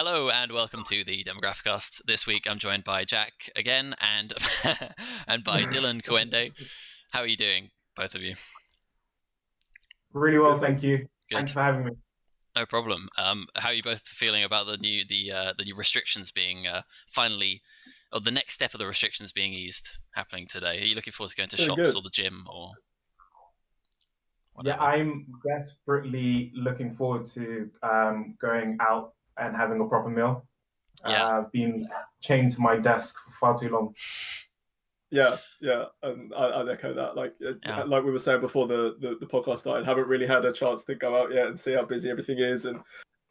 Hello and welcome to the Demographicast. This week I'm joined by Jack again and and by Dylan Kawende. How are you doing, both of you? Really well, Good. thank you. Good, Thanks for having me. no problem. How are you both feeling about the new restrictions being finally, or the next step of the restrictions being eased, happening today? Are you looking forward to going to Very shops good. or the gym or Yeah, whatever? I'm desperately looking forward to going out and having a proper meal. Yeah, I've been chained to my desk for far too long. Yeah, and I'd echo that. yeah, Like we were saying before the podcast started, haven't really had a chance to go out yet and see how busy everything is and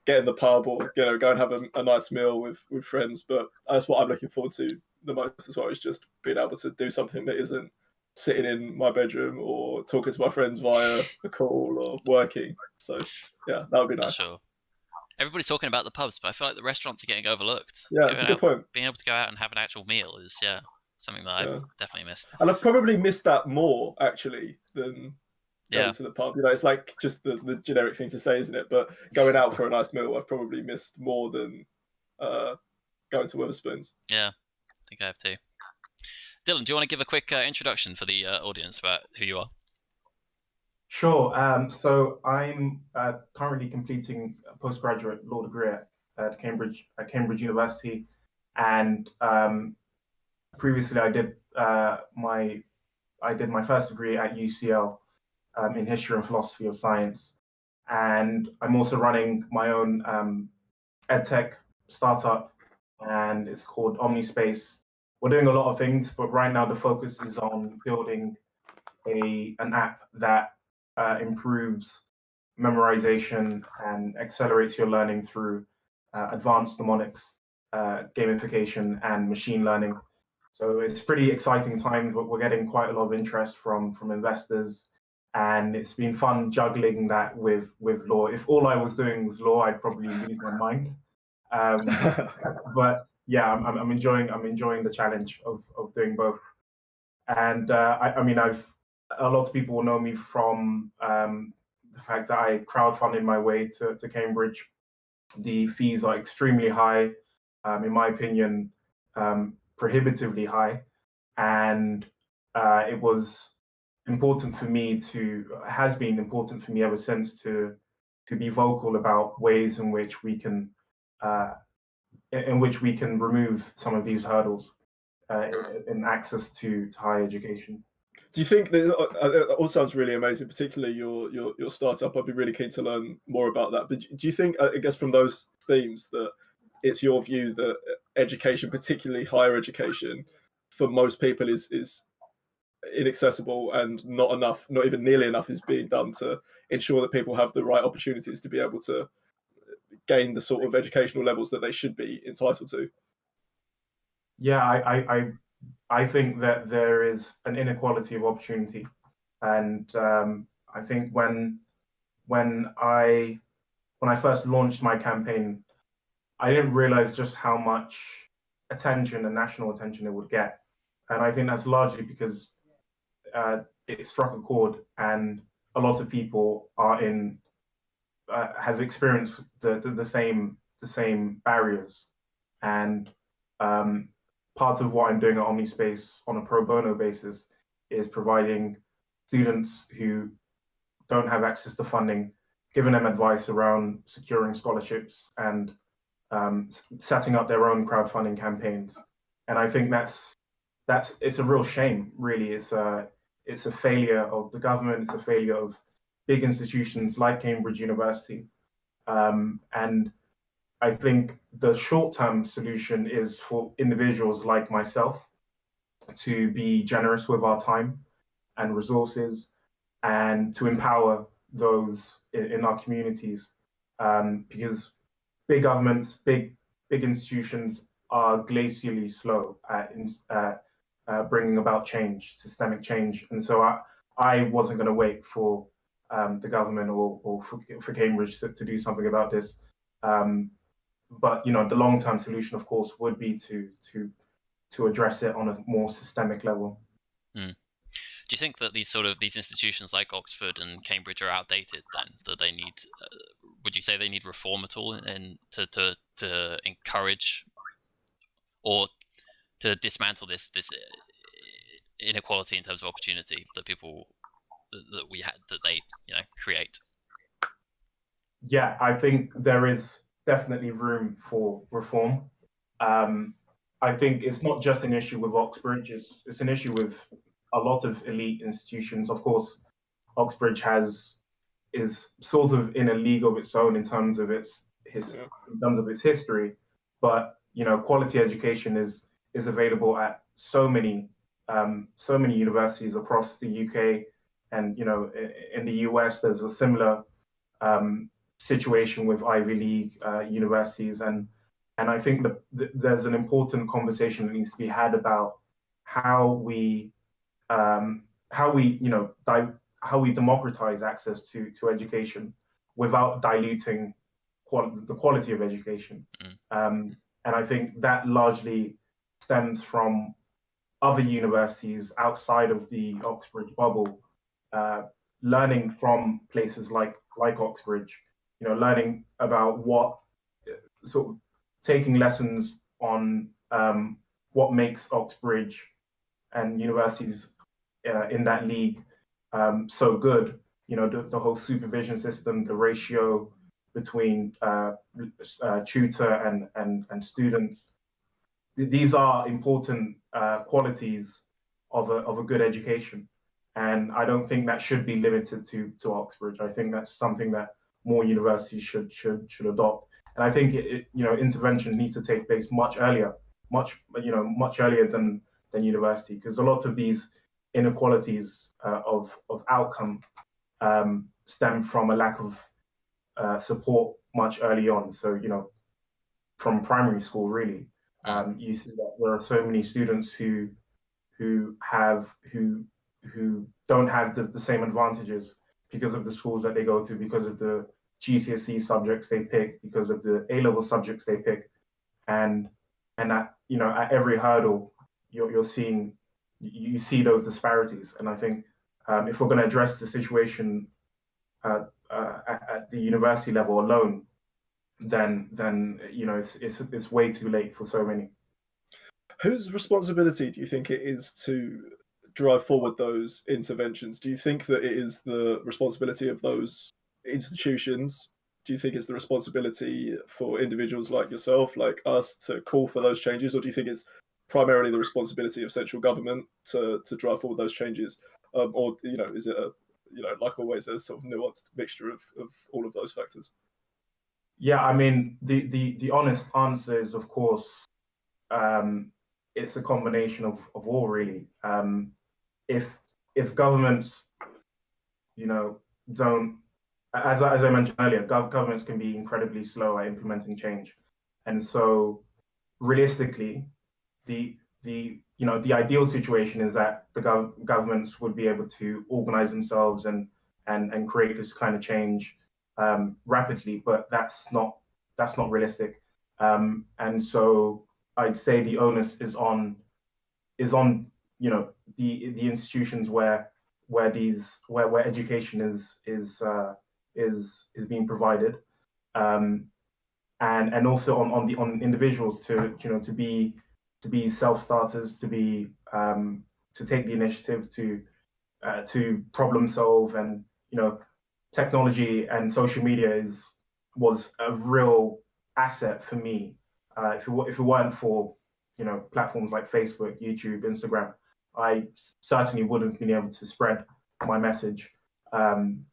get in the pub or go and have a nice meal with friends. But that's what I'm looking forward to the most as well, is just being able to do something that isn't sitting in my bedroom or talking to my friends via a call or working. So yeah, that would be for nice. sure. Everybody's talking about the pubs, but I feel like the restaurants are getting overlooked. Yeah, it's Going a good out, point. being able to go out and have an actual meal is something that I've Yeah. definitely missed. And I've probably missed that more actually than Yeah, going to the pub. It's like just the generic thing to say, isn't it? But going out for a nice meal, I've probably missed more than uh, going to Wetherspoons. yeah, I think I have too. Dylan, do you want to give a quick introduction for the audience about who you are? Sure. So I'm currently completing a postgraduate law degree at Cambridge University, and previously I did my first degree at UCL in history and philosophy of science, and I'm also running my own edtech startup, and it's called OmniSpace. We're doing a lot of things, but right now the focus is on building an app that improves memorization and accelerates your learning through advanced mnemonics, gamification, and machine learning. So it's pretty exciting times, but we're getting quite a lot of interest from investors, and it's been fun juggling that with law. If all I was doing was law, I'd probably lose my mind. But yeah, I'm enjoying the challenge of doing both. And I mean, a lot of people will know me from the fact that I crowdfunded my way to Cambridge. The fees are extremely high, in my opinion, prohibitively high, and it was important for me has been important for me ever since to be vocal about ways uh, in which we can remove some of these hurdles in access to higher education. Do you think that it all sounds really amazing, particularly your startup? I'd be really keen to learn more about that. But do you think, I guess, from those themes, that it's your view that education, particularly higher education, for most people is inaccessible and not enough, not even nearly enough, is being done to ensure that people have the right opportunities to be able to gain the sort of educational levels that they should be entitled to? Yeah, I think that there is an inequality of opportunity, and I think when I when I first launched my campaign, I didn't realize just how much attention and national attention it would get, and I think that's largely because it struck a chord, and a lot of people have experienced the same barriers, and part of what I'm doing at OmniSpace on a pro bono basis is providing students who don't have access to funding, giving them advice around securing scholarships and setting up their own crowdfunding campaigns. And I think it's a real shame, really. It's a failure of the government. It's a failure of big institutions like Cambridge University. And I think the short-term solution is for individuals like myself to be generous with our time and resources, and to empower those in our communities, because big governments, big institutions are glacially slow at bringing about change, systemic change. And so I wasn't going to wait for the government or for Cambridge to do something about this. But the long-term solution, of course, would be to address it on a more systemic level. Mm. Do you think that these institutions like Oxford and Cambridge are outdated then? That they need would you say they need reform at all in to encourage or to dismantle this inequality in terms of opportunity that they create? Yeah, I think there is definitely room for reform. I think it's not just an issue with Oxbridge; it's an issue with a lot of elite institutions. Of course, Oxbridge is sort of in a league of its own in terms of its history, but quality education is available at so many universities across the UK, and in the US there's a similar situation with Ivy League universities, and I think there's an important conversation that needs to be had about how we democratize access to education without diluting the quality of education. And I think that largely stems from other universities outside of the Oxbridge bubble, learning from places like Oxbridge, learning about what sort of taking lessons on what makes Oxbridge and universities in that league so good. The whole supervision system, the ratio between tutor and students. These are important qualities of a good education, and I don't think that should be limited to Oxbridge. I think that's something that more universities should adopt, and I think intervention needs to take place much earlier than university, because a lot of these inequalities of outcome stem from a lack of support much early on. So from primary school, really, you see that there are so many students who don't have the same advantages because of the schools that they go to, because of the GCSE subjects they pick, because of the A-level subjects they pick, and at every hurdle you see those disparities. And I think if we're going to address the situation at the university level alone, then it's way too late for so many. Whose responsibility do you think it is to drive forward those interventions? Do you think that it is the responsibility of those institutions? Do you think it's the responsibility for individuals like yourself, like us, to call for those changes? Or do you think it's primarily the responsibility of central government to drive forward those changes? Or is it like always, a sort of nuanced mixture of all of those factors? Yeah, I mean, the honest answer is, of course, it's a combination of all, really. If governments, don't, as I mentioned earlier, governments can be incredibly slow at implementing change, and so realistically, the ideal situation is that the governments would be able to organize themselves and create this kind of change rapidly, but that's not realistic. And so I'd say the onus is on the institutions where education is being provided, and also on individuals to be self-starters, to take the initiative to problem solve. And technology and social media was a real asset for me. If it weren't for platforms like Facebook, YouTube, Instagram, I certainly wouldn't have been able to spread my message, and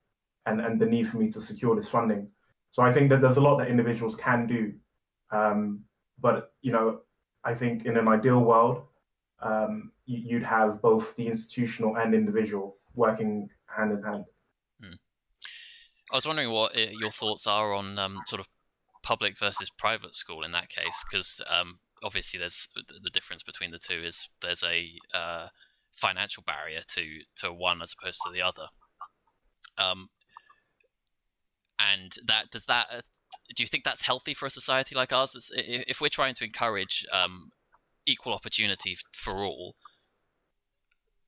the need for me to secure this funding. So I think that there's a lot that individuals can do, but I think in an ideal world, you'd have both the institutional and individual working hand in hand. I was wondering what your thoughts are on sort of public versus private school in that case, because obviously there's the difference between the two is there's a financial barrier to one as opposed to the other. And do you think that's healthy for a society like ours? If we're trying to encourage equal opportunity for all,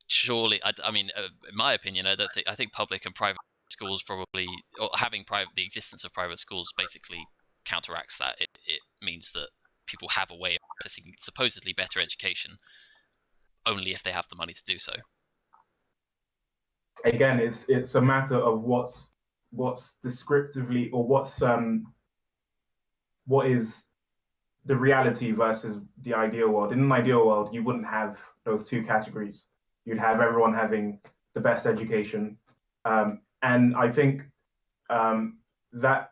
surely, I mean, in my opinion, I think public and private schools probably, or having the existence of private schools basically counteracts that. It means that people have a way of accessing supposedly better education only if they have the money to do so. Again, it's a matter of what's descriptively, or what is the reality versus the ideal world. In an ideal world, you wouldn't have those two categories. You'd have everyone having the best education, and I think that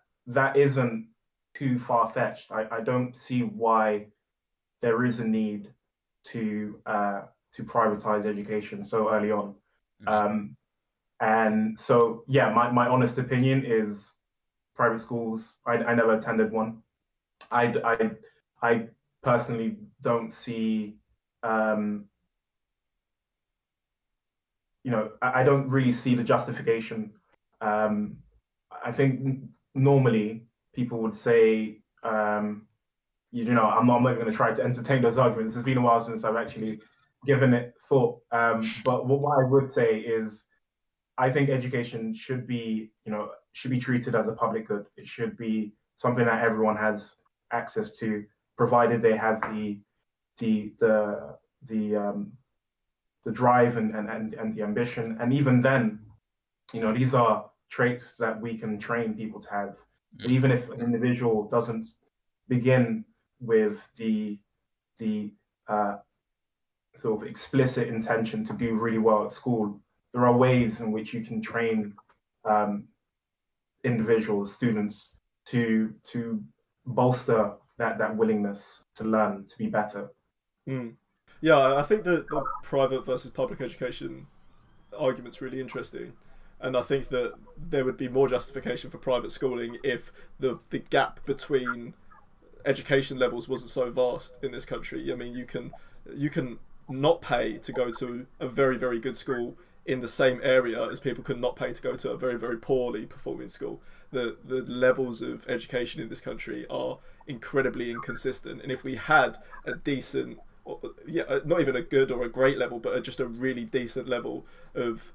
isn't too far fetched. I don't see why there is a need to privatize education so early on. And so, yeah, my honest opinion is private schools. I never attended one. I personally don't see, I don't really see the justification. I think normally people would say, I'm not going to try to entertain those arguments. It's been a while since I've actually given it thought. But what I would say is, I think education should be treated as a public good. It should be something that everyone has access to, provided they have the drive and the ambition. And even then, these are traits that we can train people to have. So even if an individual doesn't begin with the sort of explicit intention to do really well at school, there are ways in which you can train individuals, students, to bolster that willingness to learn, to be better. Yeah, I think the private versus public education argument's really interesting. And I think that there would be more justification for private schooling if the gap between education levels wasn't so vast in this country. I mean, you can not pay to go to a very, very good school in the same area as people could not pay to go to a very, very poorly performing school. The levels of education in this country are incredibly inconsistent. And if we had a decent, not even a good or a great level, but just a really decent level of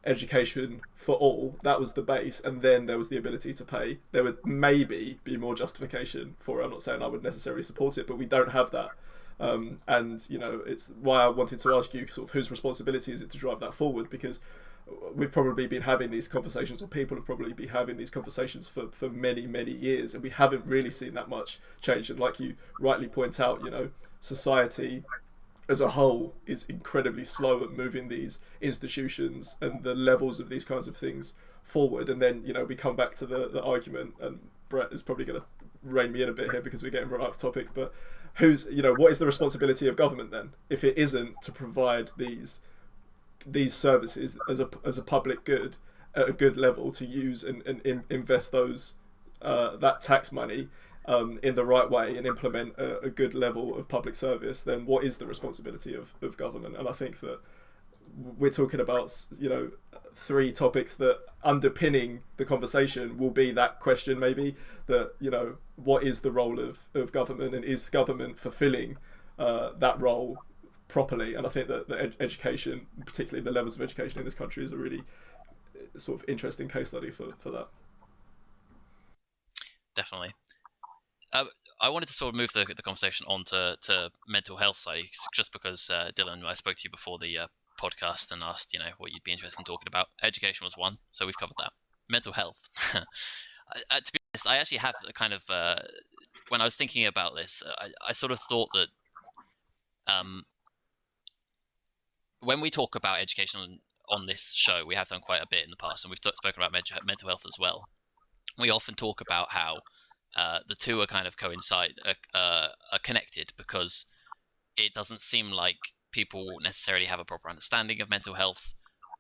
education for all, that was the base, and then there was the ability to pay, there would maybe be more justification for it. I'm not saying I would necessarily support it, but we don't have that. And it's why I wanted to ask you sort of whose responsibility is it to drive that forward, because we've probably been having these conversations, or people have probably been having these conversations for many, many years, and we haven't really seen that much change. And like you rightly point out, society as a whole is incredibly slow at moving these institutions and the levels of these kinds of things forward. And then we come back to the argument, and Brett is probably going to rein me in a bit here because we're getting right off topic, but what is the responsibility of government then, if it isn't to provide these services as a public good at a good level, to use and invest those that tax money in the right way and implement a good level of public service? Then what is the responsibility of government? And I think that we're talking about three topics that underpinning the conversation will be that question, maybe, that what is the role of government, and is government fulfilling that role properly? And I think that the education, particularly the levels of education in this country, is a really sort of interesting case study for that. Definitely. I wanted to sort of move the conversation on to mental health side, just because Dylan, I spoke to you before the podcast and asked what you'd be interested in talking about. Education was one, so we've covered that. Mental health. To be honest, I actually have a kind of when I was thinking about this, I sort of thought that when we talk about education on this show, we have done quite a bit in the past, and we've spoken about mental health as well. We often talk about how the two are kind of are connected, because it doesn't seem like people necessarily have a proper understanding of mental health,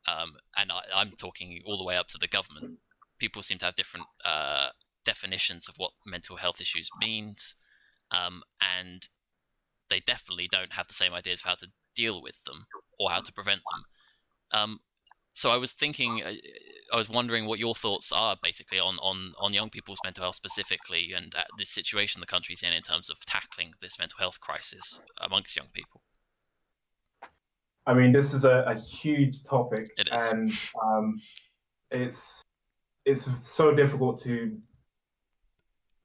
and I'm talking all the way up to the government. People seem to have different definitions of what mental health issues means, and they definitely don't have the same ideas of how to deal with them or how to prevent them. So I was wondering what your thoughts are basically on young people's mental health specifically, and the situation the country's in terms of tackling this mental health crisis amongst young people. I mean, this is a huge topic. It is. And it's so difficult to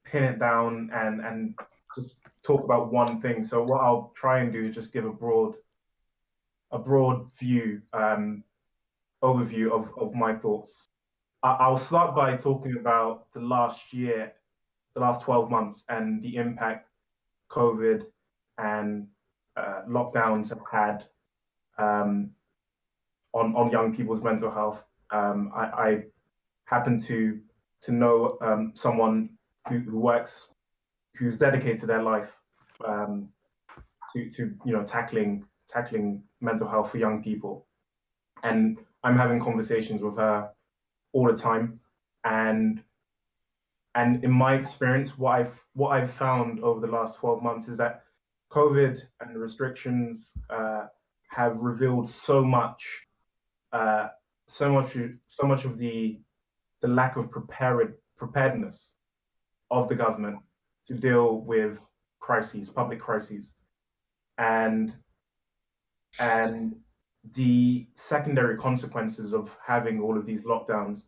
pin it down and just talk about one thing. So what I'll try and do is just give a broad view, overview of my thoughts. I'll start by talking about the last 12 months, and the impact COVID and lockdowns have had on young people's mental health. I happen to know someone who's dedicated their life to tackling mental health for young people, and I'm having conversations with her all the time, and in my experience, what I've found over the last 12 months is that COVID and the restrictions have revealed so much of the lack of preparedness of the government to deal with public crises, and the secondary consequences of having all of these lockdowns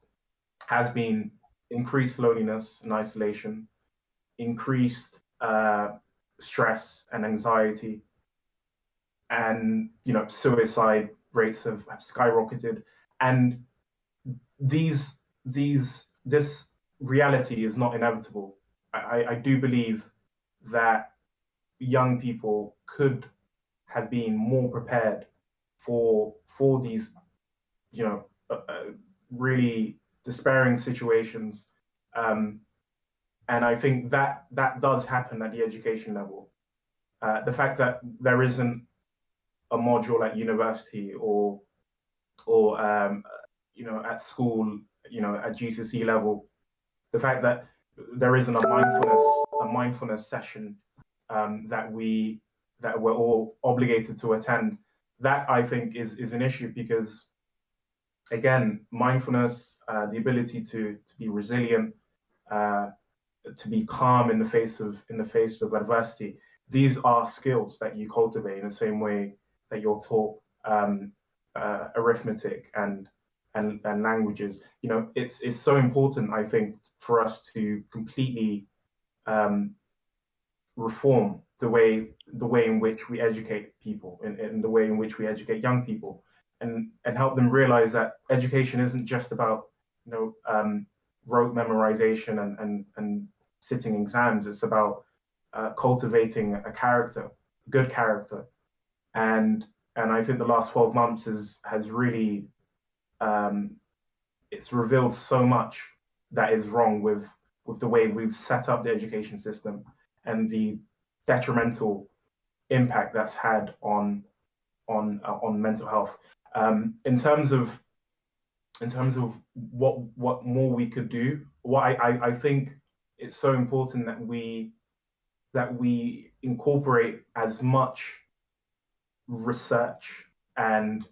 has been increased loneliness and isolation, increased stress and anxiety, and suicide rates have skyrocketed. And this reality is not inevitable. I do believe that young people could have been more prepared for these really despairing situations, and I think that does happen at the education level. The fact that there isn't a module at university or at school, at GCSE level, the fact that there isn't a mindfulness session that we're all obligated to attend, that I think is an issue, because again, mindfulness, the ability to be resilient, to be calm in the face of adversity, these are skills that you cultivate in the same way that you're taught arithmetic and languages. It's so important, I think, for us to completely reform the way in which we educate people, and the way in which we educate young people, and help them realize that education isn't just about rote memorization and sitting exams. It's about cultivating a good character, and I think the last 12 months has really it's revealed so much that is wrong with the way we've set up the education system, and the detrimental impact that's had on mental health. In terms of what more we could do, I think it's so important that we incorporate as much research and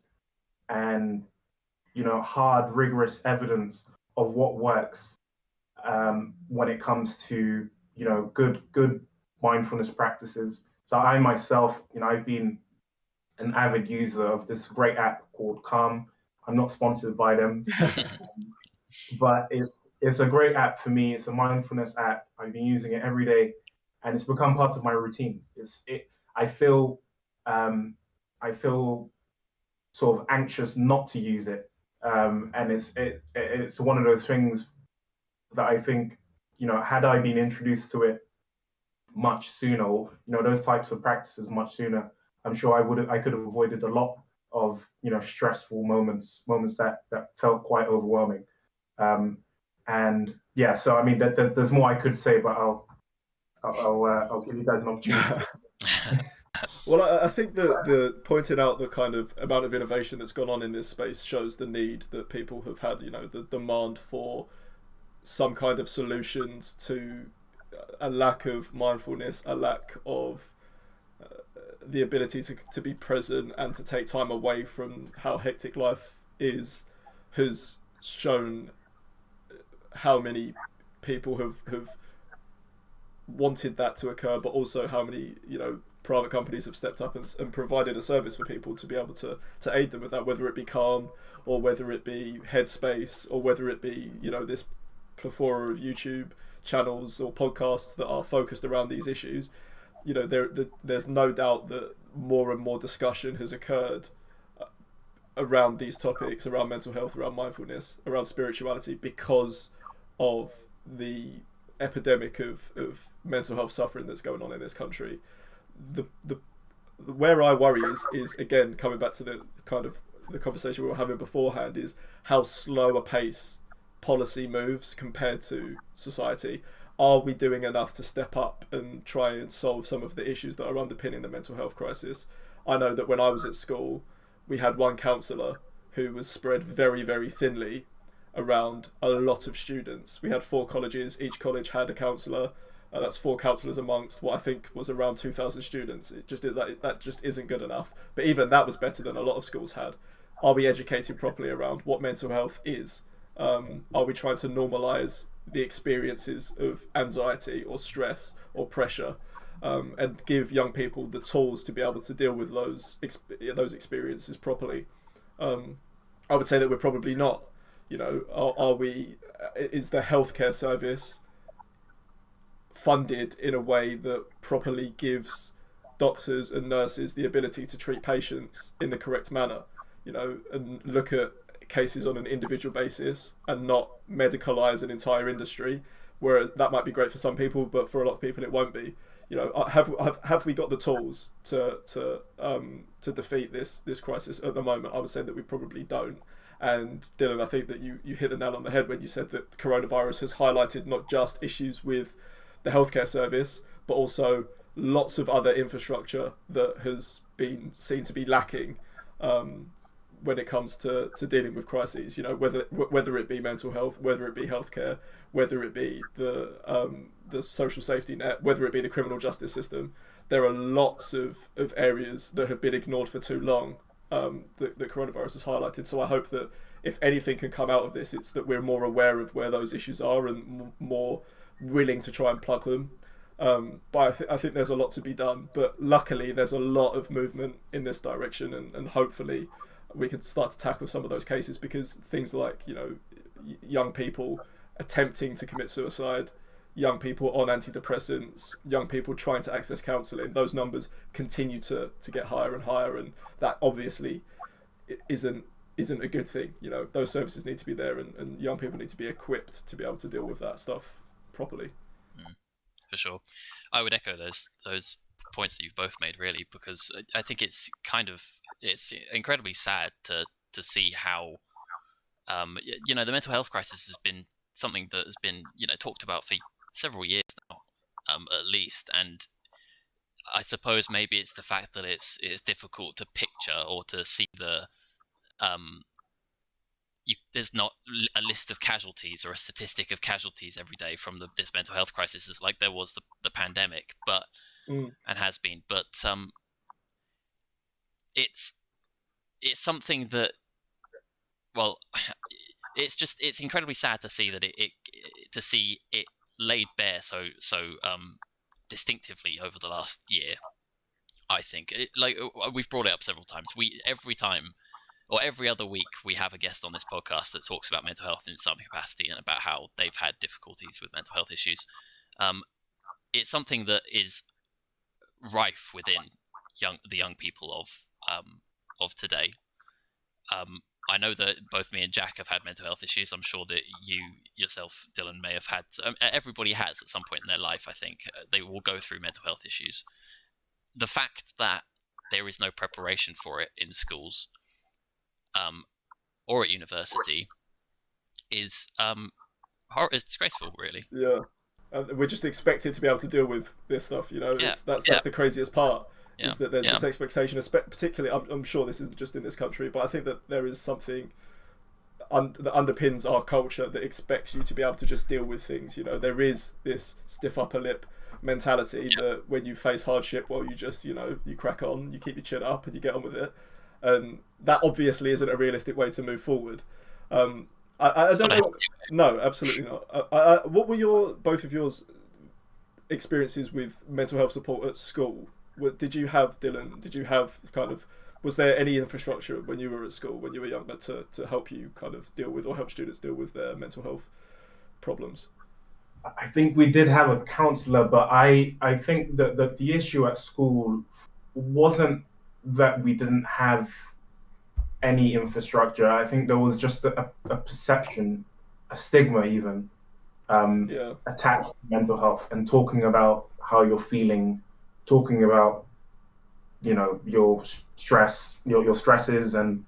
hard, rigorous evidence of what works when it comes to good mindfulness practices. So I myself, I've been an avid user of this great app called Calm. I'm not sponsored by them, but it's a great app for me. It's a mindfulness app. I've been using it every day, and it's become part of my routine. I feel sort of anxious not to use it, and it's one of those things that I think, had I been introduced to it much sooner, or those types of practices much sooner, I'm sure I could have avoided a lot of stressful moments that felt quite overwhelming. And yeah, so I mean, there's more I could say, but I'll give you guys an opportunity. Well, I think that the pointing out the kind of amount of innovation that's gone on in this space shows the need that people have had, the demand for some kind of solutions to a lack of mindfulness, a lack of the ability to be present and to take time away from how hectic life is, has shown how many people have wanted that to occur, but also how many, private companies have stepped up and provided a service for people to be able to aid them with that, whether it be Calm or whether it be Headspace or whether it be, this plethora of YouTube channels or podcasts that are focused around these issues. There's no doubt that more and more discussion has occurred around these topics, around mental health, around mindfulness, around spirituality, because of the epidemic of mental health suffering that's going on in this country. Where I worry is again, coming back to the kind of the conversation we were having beforehand, is how slow a pace policy moves compared to society. Are we doing enough to step up and try and solve some of the issues that are underpinning the mental health crisis? I know that when I was at school, we had one counsellor who was spread very, very thinly around a lot of students. We had 4 colleges, each college had a counsellor. That's 4 counsellors amongst what I think was around 2,000 students. That just isn't good enough. But even that was better than a lot of schools had. Are we educating properly around what mental health is? Are we trying to normalise the experiences of anxiety or stress or pressure, and give young people the tools to be able to deal with those experiences properly? I would say that we're probably not. Are we? Is the healthcare service funded in a way that properly gives doctors and nurses the ability to treat patients in the correct manner? And look at cases on an individual basis and not medicalize an entire industry, where that might be great for some people, but for a lot of people it won't be. Have we got the tools to defeat this crisis at the moment? I would say that we probably don't. And Dylan, I think that you hit the nail on the head when you said that coronavirus has highlighted not just issues with the healthcare service, but also lots of other infrastructure that has been seen to be lacking when it comes to dealing with crises. Whether it be mental health, whether it be healthcare, whether it be the social safety net, whether it be the criminal justice system. There are lots of areas that have been ignored for too long, that coronavirus has highlighted. So I hope that if anything can come out of this, it's that we're more aware of where those issues are and more willing to try and plug them. But I think there's a lot to be done. But luckily, there's a lot of movement in this direction, and hopefully we can start to tackle some of those cases, because things like, young people attempting to commit suicide, young people on antidepressants, young people trying to access counselling, those numbers continue to get higher and higher, and that obviously isn't a good thing. Those services need to be there, and young people need to be equipped to be able to deal with that stuff properly. For sure. I would echo those points that you've both made, really, because I think it's incredibly sad to see how the mental health crisis has been something that has been talked about for several years now, at least. And I suppose maybe it's the fact that it's difficult to picture or to see there's not a list of casualties or a statistic of casualties every day from this mental health crisis, is like there was the pandemic, but and has been. But it's something that, well, it's incredibly sad to see that it laid bare so distinctively over the last year. I think we've brought it up several times. Every other week we have a guest on this podcast that talks about mental health in some capacity and about how they've had difficulties with mental health issues. It's something that is rife within the young people of today. I know that both me and Jack have had mental health issues. I'm sure that you yourself, Dylan, may have had. Everybody has at some point in their life, I think. They will go through mental health issues. The fact that there is no preparation for it in schools or at university is it's disgraceful, really. Yeah. We're just expected to be able to deal with this stuff, That's the craziest part. Is that there's this expectation, particularly, I'm sure this isn't just in this country, but I think that there is something that underpins our culture that expects you to be able to just deal with things. There is this stiff upper lip mentality that when you face hardship, well, you just, you crack on, you keep your chin up and you get on with it. And that obviously isn't a realistic way to move forward. I don't know. No, absolutely not. What were both of yours experiences with mental health support at school? Did you have, Dylan? Did you have kind of, was there any infrastructure when you were at school, when you were younger, to help you kind of deal with, or help students deal with their mental health problems? I think we did have a counselor, but I think that the issue at school wasn't that we didn't have any infrastructure. I think there was just a perception, a stigma even, Yeah. attached to mental health, and talking about how you're feeling, talking about, you know, your stress, your stresses, and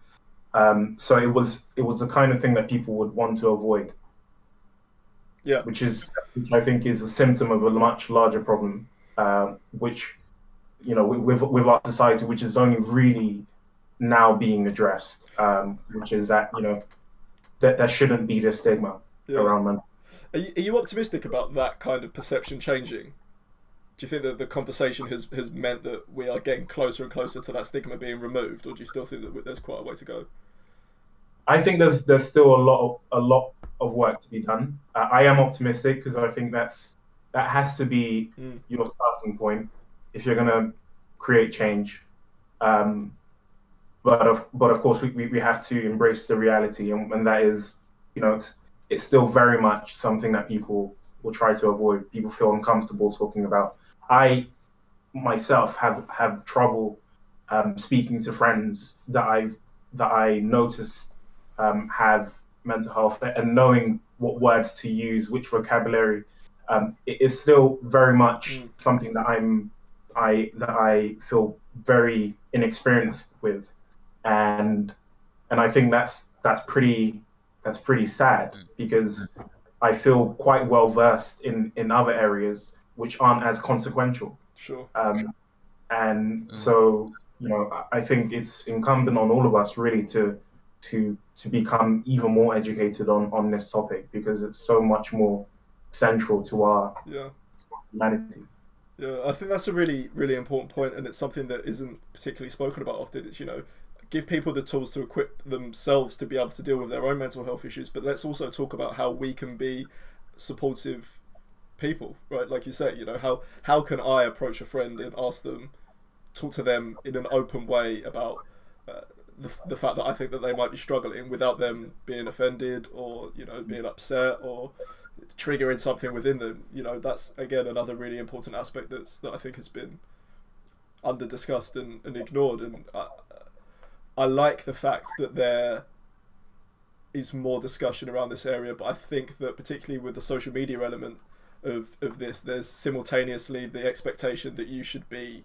so it was the kind of thing that people would want to avoid. Yeah. Which I think is a symptom of a much larger problem, which, you know, with our society, which is only really now being addressed, which is that, you know, that there shouldn't be this stigma around mental. Are you optimistic about that kind of perception changing? Do you think that the conversation has meant that we are getting closer and closer to that stigma being removed, or do you still think that there's quite a way to go? I think there's still a lot of work to be done. I am optimistic because I think that has to be your starting point if you're going to create change. But of course we have to embrace the reality, and that is, you know, it's still very much something that people will try to avoid. People feel uncomfortable talking about. I myself have trouble speaking to friends that I notice have mental health, and knowing what words to use, which vocabulary. It is still very much something that I feel very inexperienced with, and I think that's pretty sad, because I feel quite well versed in other areas which aren't as consequential. Sure. And so, you know, I think it's incumbent on all of us really to become even more educated on this topic, because it's so much more central to our humanity. Yeah, I think that's a really, really important point, and it's something that isn't particularly spoken about often. It's, you know, give people the tools to equip themselves to be able to deal with their own mental health issues, but let's also talk about how we can be supportive people, right? Like you say, you know, how can I approach a friend and ask them, talk to them in an open way about the fact that I think that they might be struggling, without them being offended, or, you know, being upset, or triggering something within them. You know, that's again another really important aspect that I think has been under discussed and ignored. And I like the fact that there is more discussion around this area, but I think that particularly with the social media element of this, there's simultaneously the expectation that you should be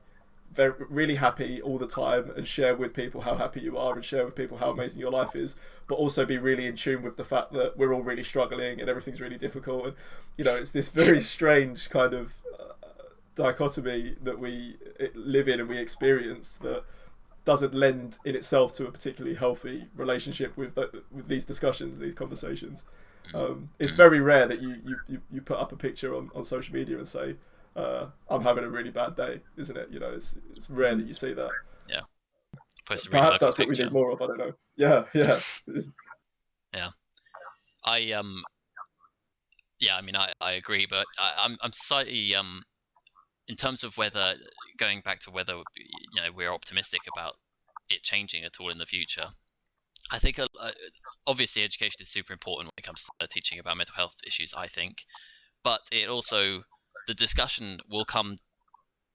really happy all the time and share with people how happy you are and share with people how amazing your life is, but also be really in tune with the fact that we're all really struggling and everything's really difficult. And, you know, it's this very strange kind of dichotomy that we live in and we experience, that doesn't lend in itself to a particularly healthy relationship with these discussions, these conversations. It's very rare that you put up a picture on social media and say, I'm having a really bad day, isn't it? You know, it's rare that you see that. Yeah. Perhaps that's what we need more of. I don't know. Yeah. Yeah. I mean, I agree, but I'm slightly in terms of whether, going back to whether, you know, we're optimistic about it changing at all in the future. I think obviously education is super important when it comes to teaching about mental health issues, I think, but it also, the discussion will come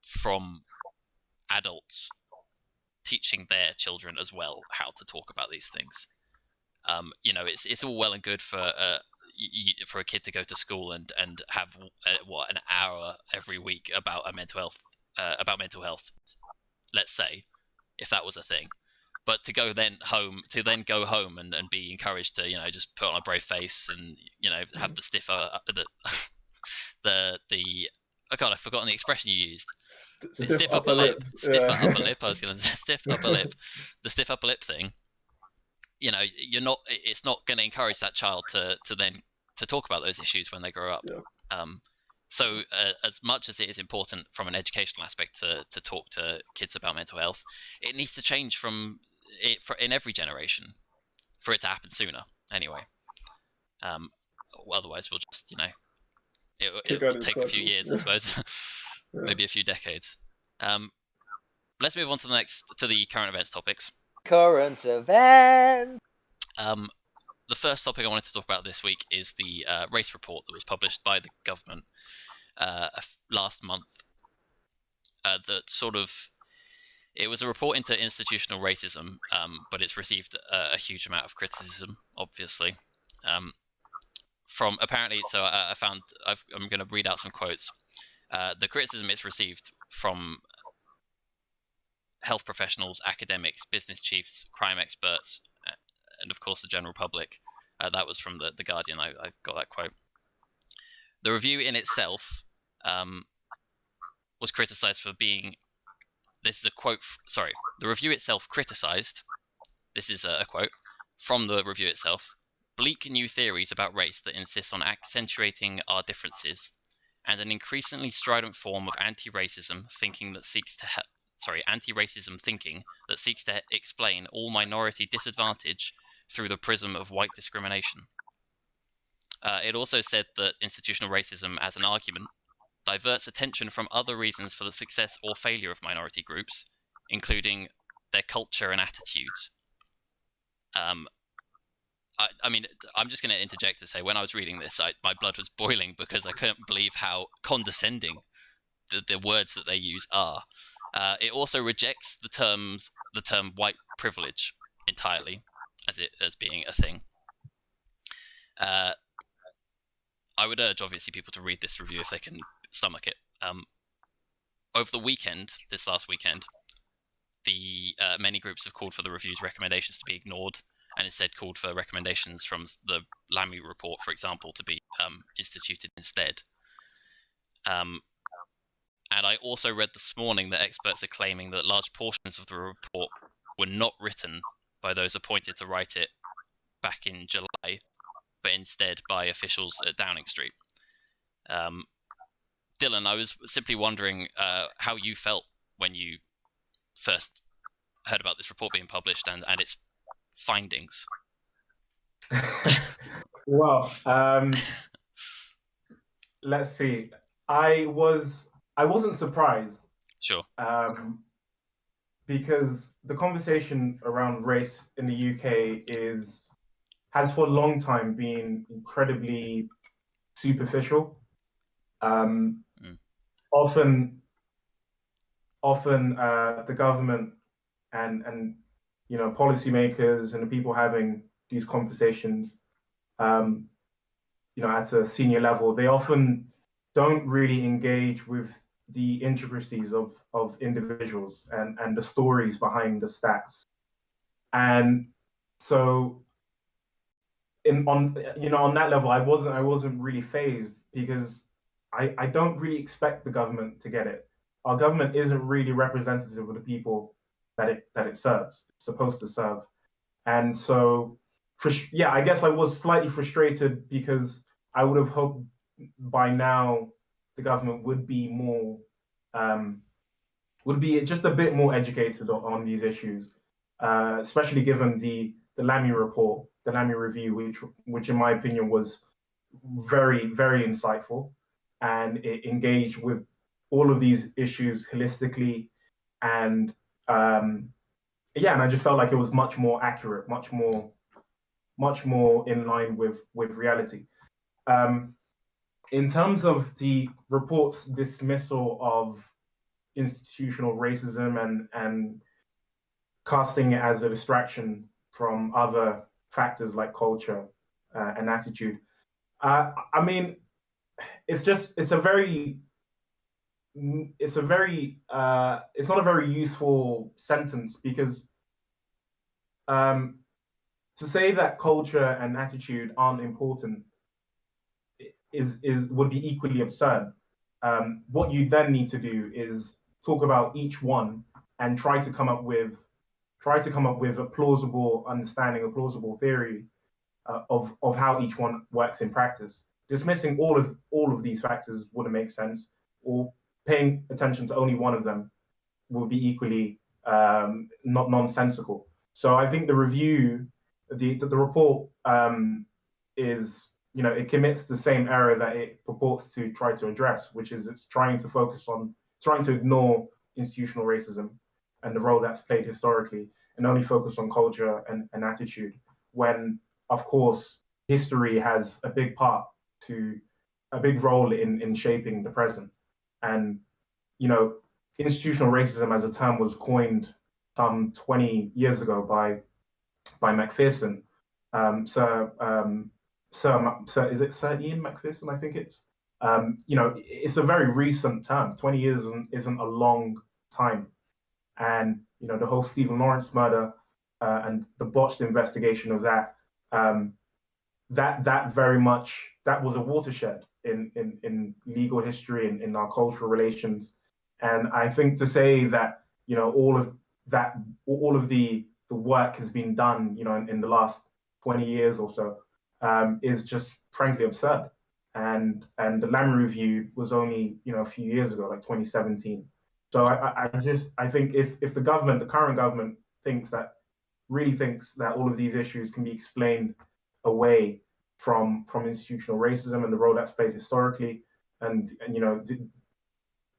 from adults teaching their children as well how to talk about these things. You know, it's all well and good for a kid to go to school and have an hour every week about mental health, let's say, if that was a thing. But to go home and be encouraged to, you know, just put on a brave face and, you know, have the stiff I've forgotten the expression you used. Stiff upper lip. Stiff upper lip. I was going to say stiff upper lip. The stiff upper lip thing. You know, it's not going to encourage that child to talk about those issues when they grow up. Yeah. So as much as it is important from an educational aspect to talk to kids about mental health, it needs to change in every generation for it to happen sooner. Anyway, otherwise we'll just, you know, it would take a few years, I suppose, maybe a few decades. Let's move on to the current events topics. Current events. The first topic I wanted to talk about this week is the race report that was published by the government last month. It was a report into institutional racism, but it's received a huge amount of criticism, obviously. I'm going to read out some quotes. The criticism it's received from health professionals, academics, business chiefs, crime experts, and of course the general public. That was from the Guardian. I got that quote. The review in itself was criticised for being. This is a quote. Sorry, the review itself criticised. This is a quote from the review itself. Bleak new theories about race that insist on accentuating our differences, and an increasingly strident form of anti-racism thinking that seeks to explain all minority disadvantage through the prism of white discrimination. It also said that institutional racism as an argument diverts attention from other reasons for the success or failure of minority groups, including their culture and attitudes. I'm just going to interject to say, when I was reading this, my blood was boiling because I couldn't believe how condescending the words that they use are. It also rejects the term white privilege entirely as being a thing. I would urge, obviously, people to read this review if they can stomach it. Over the weekend, this last weekend, many groups have called for the review's recommendations to be ignored, and instead called for recommendations from the Lamy report, for example, to be instituted instead. And I also read this morning that experts are claiming that large portions of the report were not written by those appointed to write it back in July, but instead by officials at Downing Street. Dylan, I was simply wondering how you felt when you first heard about this report being published and its findings. Well, let's see. I wasn't surprised. Sure. Because the conversation around race in the UK has for a long time been incredibly superficial. Often the government and policymakers and the people having these conversations, at a senior level, they often don't really engage with the intricacies of individuals and the stories behind the stats. And so on that level, I wasn't really fazed because I don't really expect the government to get it. Our government isn't really representative of the people that it serves. It's supposed to serve. And so I guess I was slightly frustrated because I would have hoped by now the government would be just a bit more educated on these issues, especially given the Lamy report, the Lamy review, which in my opinion was very, very insightful, and it engaged with all of these issues holistically, and and I just felt like it was much more accurate, much more in line with reality. In terms of the report's dismissal of institutional racism and casting it as a distraction from other factors like culture and attitude, it's not a very useful sentence, because to say that culture and attitude aren't important would be equally absurd. What you then need to do is talk about each one and try to come up with a plausible understanding, a plausible theory of how each one works in practice. Dismissing all of these factors wouldn't make sense, or paying attention to only one of them would be equally not nonsensical. So I think the review, the report is it commits the same error that it purports to try to address, which is it's trying to ignore institutional racism and the role that's played historically, and only focus on culture and attitude, when, of course, history has a big role in shaping the present. And, institutional racism as a term was coined some 20 years ago by Macpherson. Is it Sir Ian Macpherson? I think it's. It's a very recent term. 20 years isn't a long time. And, the whole Stephen Lawrence murder and the botched investigation of that, that was a watershed in legal history and in our cultural relations. And I think to say that, all of the work has been done, in the last 20 years or so, is just frankly absurd. And the Lamb Review was only, a few years ago, like 2017. So I think if the current government really thinks that all of these issues can be explained away from institutional racism and the role that's played historically, and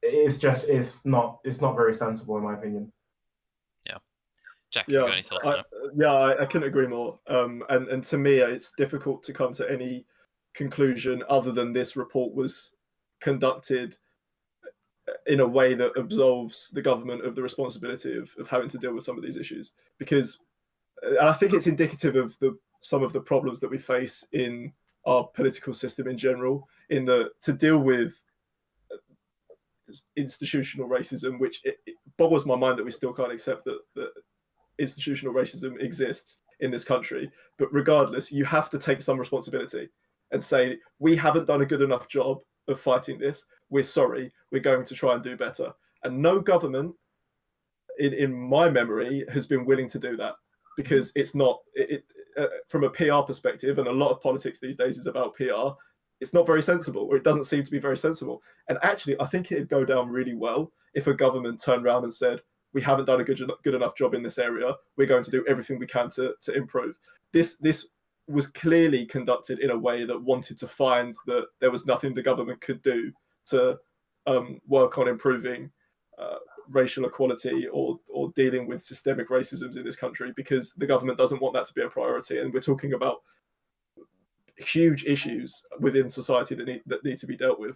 it's not very sensible, in my opinion. Yeah. Jack, you got any thoughts on it? I couldn't agree more. And to me, it's difficult to come to any conclusion other than this report was conducted in a way that absolves the government of the responsibility of having to deal with some of these issues. Because I think it's indicative of some of the problems that we face in our political system in general, to deal with institutional racism, which it boggles my mind that we still can't accept that institutional racism exists in this country. But regardless, you have to take some responsibility and say, we haven't done a good enough job of fighting this. We're sorry. We're going to try and do better. And no government, in my memory, has been willing to do that, because it's not, from a PR perspective, and a lot of politics these days is about PR, it's not very sensible, or it doesn't seem to be very sensible. And actually, I think it'd go down really well if a government turned around and said, we haven't done a good enough job in this area. We're going to do everything we can to improve. This was clearly conducted in a way that wanted to find that there was nothing the government could do to work on improving racial equality or dealing with systemic racisms in this country, because the government doesn't want that to be a priority. And we're talking about huge issues within society that need to be dealt with.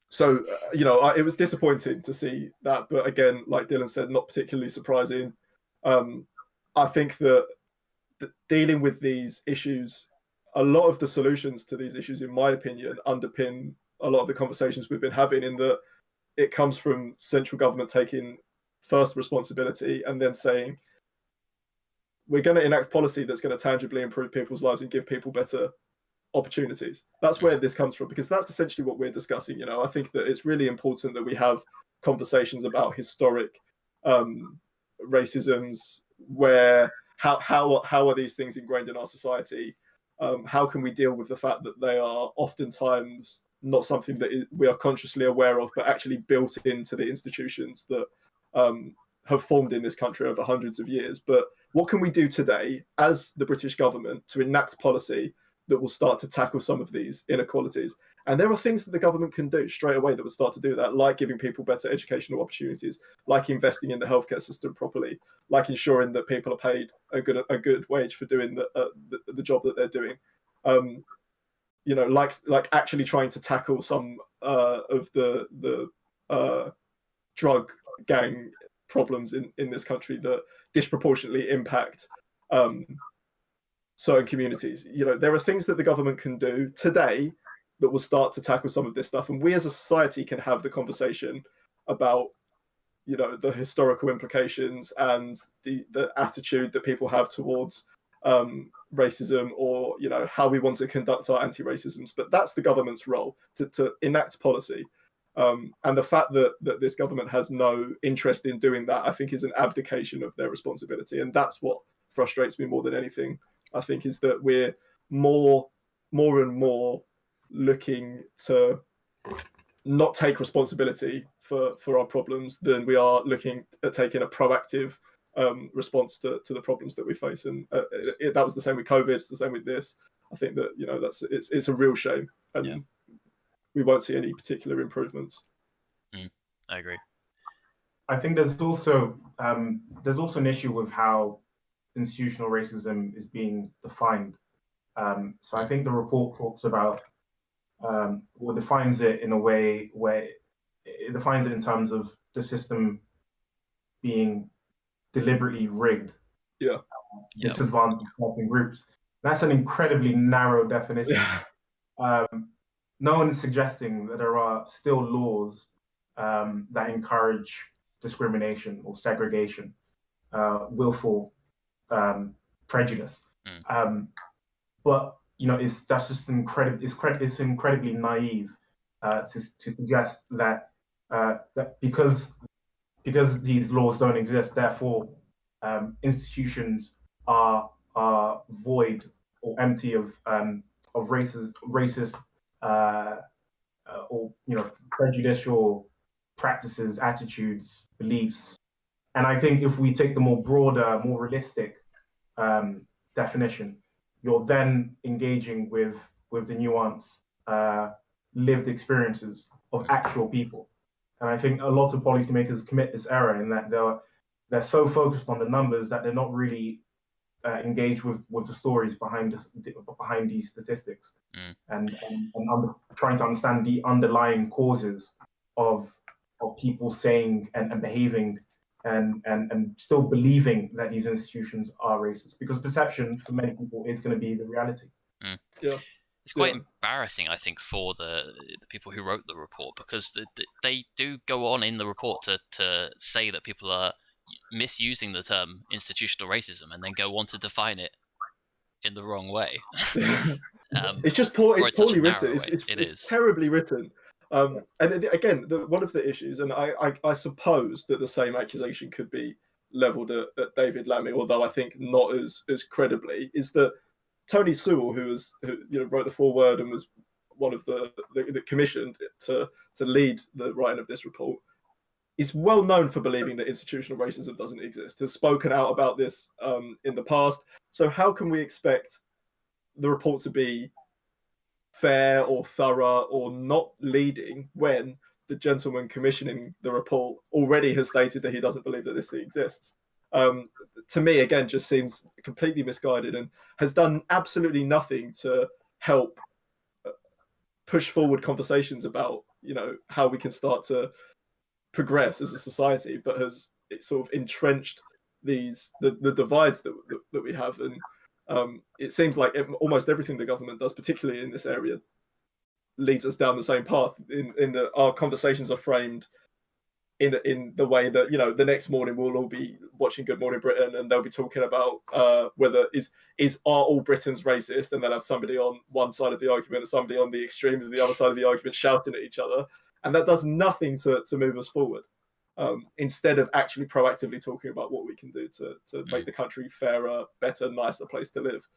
So, it was disappointing to see that. But again, like Dylan said, not particularly surprising. I think that dealing with these issues, a lot of the solutions to these issues, in my opinion, underpin a lot of the conversations we've been having, in that it comes from central government taking first responsibility and then saying, we're going to enact policy that's going to tangibly improve people's lives and give people better opportunities. That's where this comes from, because that's essentially what we're discussing. I think that it's really important that we have conversations about historic racisms, where how are these things ingrained in our society? How can we deal with the fact that they are oftentimes not something that we are consciously aware of, but actually built into the institutions that have formed in this country over hundreds of years? But what can we do today as the British government to enact policy that will start to tackle some of these inequalities? And there are things that the government can do straight away that would start to do that, like giving people better educational opportunities, like investing in the healthcare system properly, like ensuring that people are paid a good wage for doing the job that they're doing. Like actually trying to tackle some of the drug gang problems in this country that disproportionately impact certain communities. There are things that the government can do today that will start to tackle some of this stuff, and we as a society can have the conversation about the historical implications and the attitude that people have towards racism, or how we want to conduct our anti-racisms. But that's the government's role, to enact policy. And the fact that this government has no interest in doing that, I think, is an abdication of their responsibility. And that's what frustrates me more than anything, I think, is that we're more and more looking to not take responsibility for our problems than we are looking at taking a proactive response to the problems that we face. And that was the same with COVID. It's the same with this. I think that it's a real shame, and we won't see any particular improvements. I agree. I think there's also an issue with how institutional racism is being defined. So I think the report talks about or defines it in a way where it defines it in terms of the system being deliberately rigged, disadvantaging certain groups. That's an incredibly narrow definition. No one is suggesting that there are still laws that encourage discrimination or segregation, willful prejudice. But that's just it's incredibly naive to suggest that that because these laws don't exist, therefore institutions are void or empty of racist or prejudicial practices, attitudes, beliefs. And I think if we take the more broader, more realistic definition, you're then engaging with the nuanced lived experiences of actual people. And I think a lot of policymakers commit this error in that they're so focused on the numbers that they're not really engaged with the stories behind these statistics, and trying to understand the underlying causes of people saying and behaving and still believing that these institutions are racist, because perception for many people is going to be the reality. It's quite embarrassing, I think, for the people who wrote the report, because they do go on in the report to say that people are misusing the term institutional racism and then go on to define it in the wrong way. It's just poorly written. It's terribly written. And again, one of the issues, and I suppose that the same accusation could be levelled at David Lammy, although I think not as credibly, is that Tony Sewell, who wrote the foreword and was one of the commissioned to lead the writing of this report, is well known for believing that institutional racism doesn't exist, has spoken out about this in the past. So how can we expect the report to be fair or thorough or not leading when the gentleman commissioning the report already has stated that he doesn't believe that this thing exists? To me, again, just seems completely misguided and has done absolutely nothing to help push forward conversations about how we can start to progress as a society, but it sort of entrenched the divides that we have. And it seems like almost everything the government does, particularly in this area, leads us down the same path. In that our conversations are framed in the way that the next morning we'll all be watching Good Morning Britain, and they'll be talking about whether are all Britons racist, and they'll have somebody on one side of the argument and somebody on the extreme of the other side of the argument shouting at each other. And that does nothing to move us forward, instead of actually proactively talking about what we can do to make the country fairer, better, nicer place to live.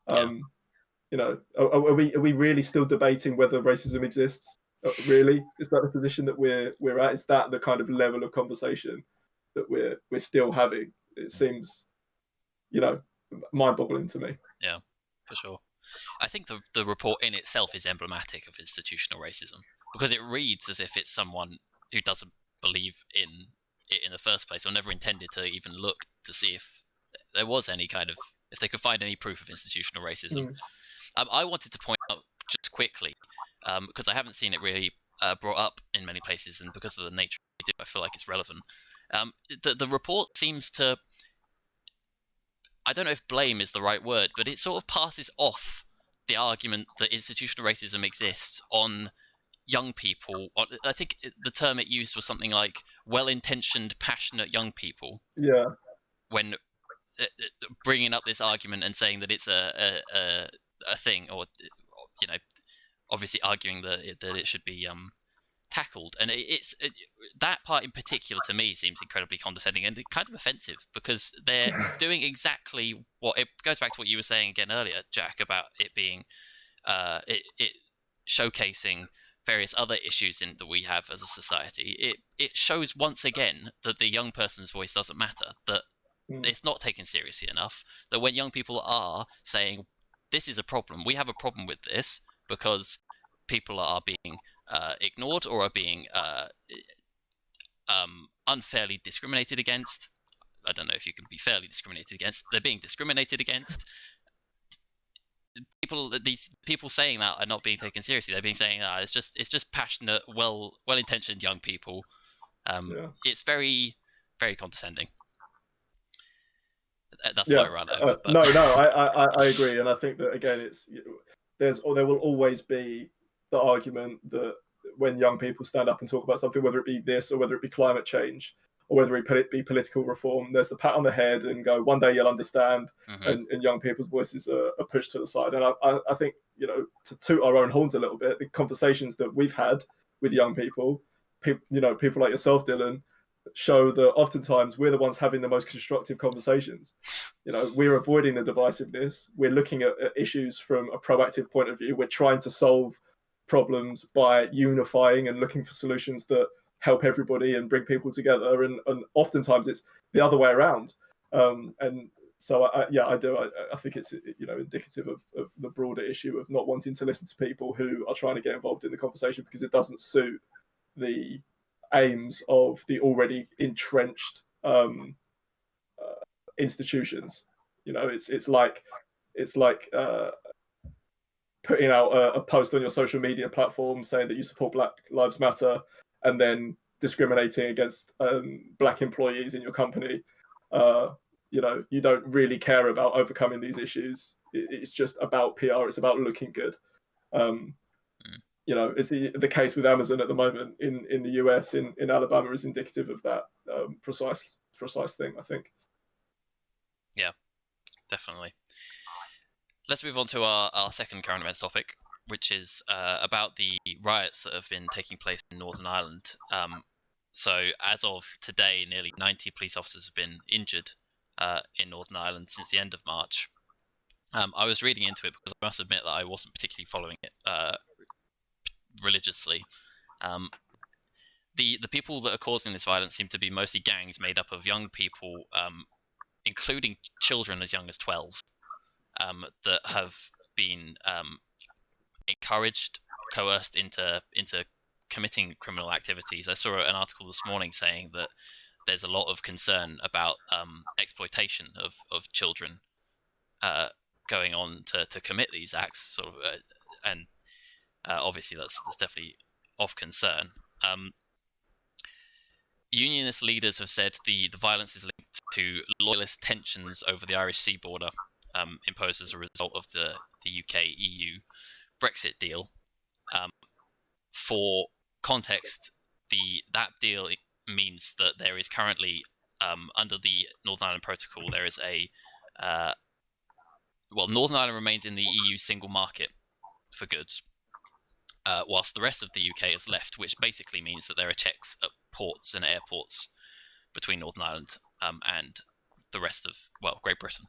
Are we really still debating whether racism exists? Really? Is that the position that we're at? Is that the kind of level of conversation that we're still having? It seems, mind-boggling to me. Yeah, for sure. I think the report in itself is emblematic of institutional racism, because it reads as if it's someone who doesn't believe in it in the first place, or never intended to even look to see if there was any if they could find any proof of institutional racism. I wanted to point out just quickly, because I haven't seen it really brought up in many places, and because of the nature of it, I feel like it's relevant. The report seems to, I don't know if blame is the right word, but it sort of passes off the argument that institutional racism exists on young people. I think the term it used was something like well-intentioned, passionate young people. Yeah. When bringing up this argument and saying that it's a thing, or obviously arguing that it should be tackled, and that part in particular to me seems incredibly condescending and kind of offensive, because they're doing exactly what it goes back to what you were saying again earlier, Jack, about it being it showcasing various other issues that we have as a society. It shows once again that the young person's voice doesn't matter, that it's not taken seriously enough, that when young people are saying this is a problem. We have a problem with this because people are being ignored or are being unfairly discriminated against. I don't know if you can be fairly discriminated against. They're being discriminated against. These people saying that are not being taken seriously. They're being saying that it's just passionate, well-intentioned young people. It's very, very condescending. That's my run over. No, I agree, and I think that again, there will always be the argument that when young people stand up and talk about something, whether it be this or whether it be climate change or whether it be political reform, there's the pat on the head and go, one day you'll understand, and young people's voices are pushed to the side. And I think, to toot our own horns a little bit, the conversations that we've had with young people, people like yourself, Dylan, show that oftentimes we're the ones having the most constructive conversations. We're avoiding the divisiveness. We're looking at issues from a proactive point of view. We're trying to solve problems by unifying and looking for solutions that help everybody and bring people together. And oftentimes it's the other way around. And so I do. I think it's indicative of the broader issue of not wanting to listen to people who are trying to get involved in the conversation because it doesn't suit the aims of the already entrenched institutions. It's like putting out a post on your social media platform saying that you support Black Lives Matter and then discriminating against Black employees in your company. You don't really care about overcoming these issues. It's just about PR. It's about looking good. It's the case with Amazon at the moment in the US, in Alabama, is indicative of that precise thing, I think. Yeah, definitely. Let's move on to our second current events topic, which is about the riots that have been taking place in Northern Ireland. So as of today, nearly 90 police officers have been injured in Northern Ireland since the end of March. I was reading into it because I must admit that I wasn't particularly following it religiously. The people that are causing this violence seem to be mostly gangs made up of young people, including children as young as 12, that have been encouraged, coerced into committing criminal activities. I saw an article this morning saying that there's a lot of concern about exploitation of children going on to commit these acts, and obviously that's definitely of concern. Unionist leaders have said the violence is linked to loyalist tensions over the Irish Sea border, imposed as a result of the UK-EU Brexit deal. For context, that deal means that there is currently, under the Northern Ireland Protocol, there is Northern Ireland remains in the EU single market for goods, whilst the rest of the UK is left, which basically means that there are checks at ports and airports between Northern Ireland and the rest of, Great Britain.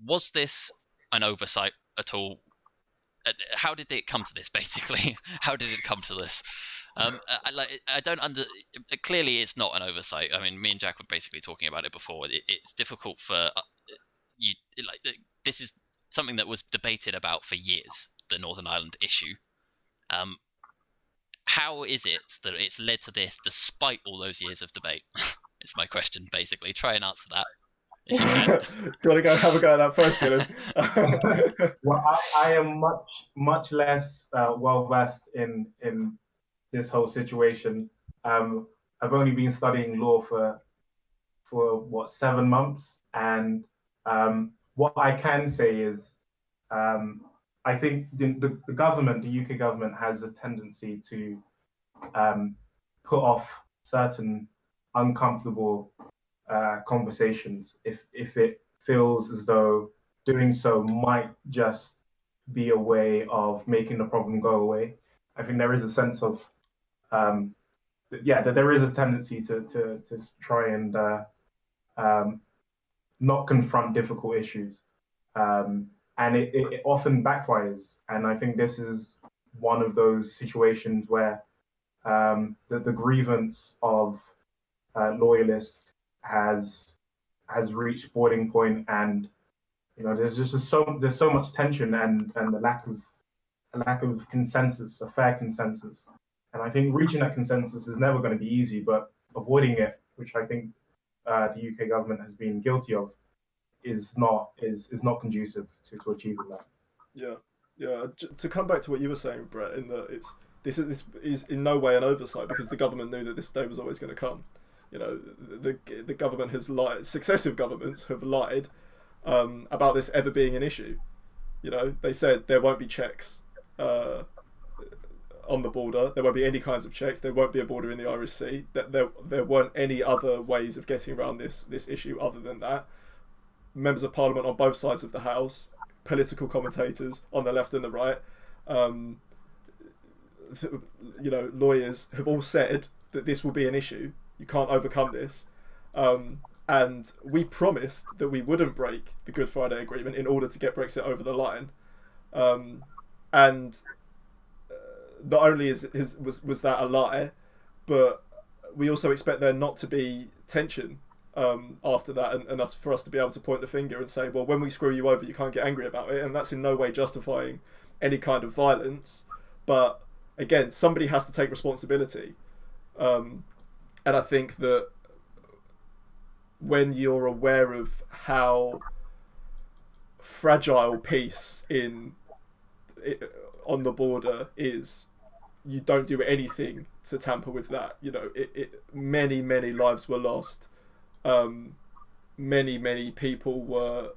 Was this an oversight at all? How did it come to this, basically? How did it come to this? Clearly it's not an oversight. I mean, me and Jack were basically talking about it before. It's difficult for this is something that was debated about for years, the Northern Ireland issue. How is it that it's led to this despite all those years of debate? It's my question, basically. Try and answer that, if you can. Do you want to go have a go at that first, Dylan? Well, I am much less well-versed in this whole situation. I've only been studying law for 7 months, and what I can say is I think the government, the UK government, has a tendency to put off certain uncomfortable conversations if it feels as though doing so might just be a way of making the problem go away. I think there is a sense of that there is a tendency to try and not confront difficult issues, and it often backfires. And I think this is one of those situations where the grievance of loyalists has has reached boiling point, and there's so much tension and a lack of consensus, a fair consensus. And I think reaching that consensus is never going to be easy, but avoiding it, which I think the UK government has been guilty of, is not conducive to achieving that. Yeah. To come back to what you were saying, Brett, in that this is in no way an oversight, because the government knew that this day was always going to come. The government has lied. Successive governments have lied about this ever being an issue. They said there won't be checks on the border. There won't be any kinds of checks. There won't be a border in the Irish Sea. That there weren't any other ways of getting around this issue other than that. Members of Parliament on both sides of the House, political commentators on the left and the right, lawyers have all said that this will be an issue. You can't overcome this. And we promised that we wouldn't break the Good Friday Agreement in order to get Brexit over the line. And not only was that a lie, but we also expect there not to be tension after that, and for us to be able to point the finger and say, well, when we screw you over, you can't get angry about it. And that's in no way justifying any kind of violence. But again, somebody has to take responsibility. And I think that when you're aware of how fragile peace on the border is, you don't do anything to tamper with that. Many lives were lost. Many people were,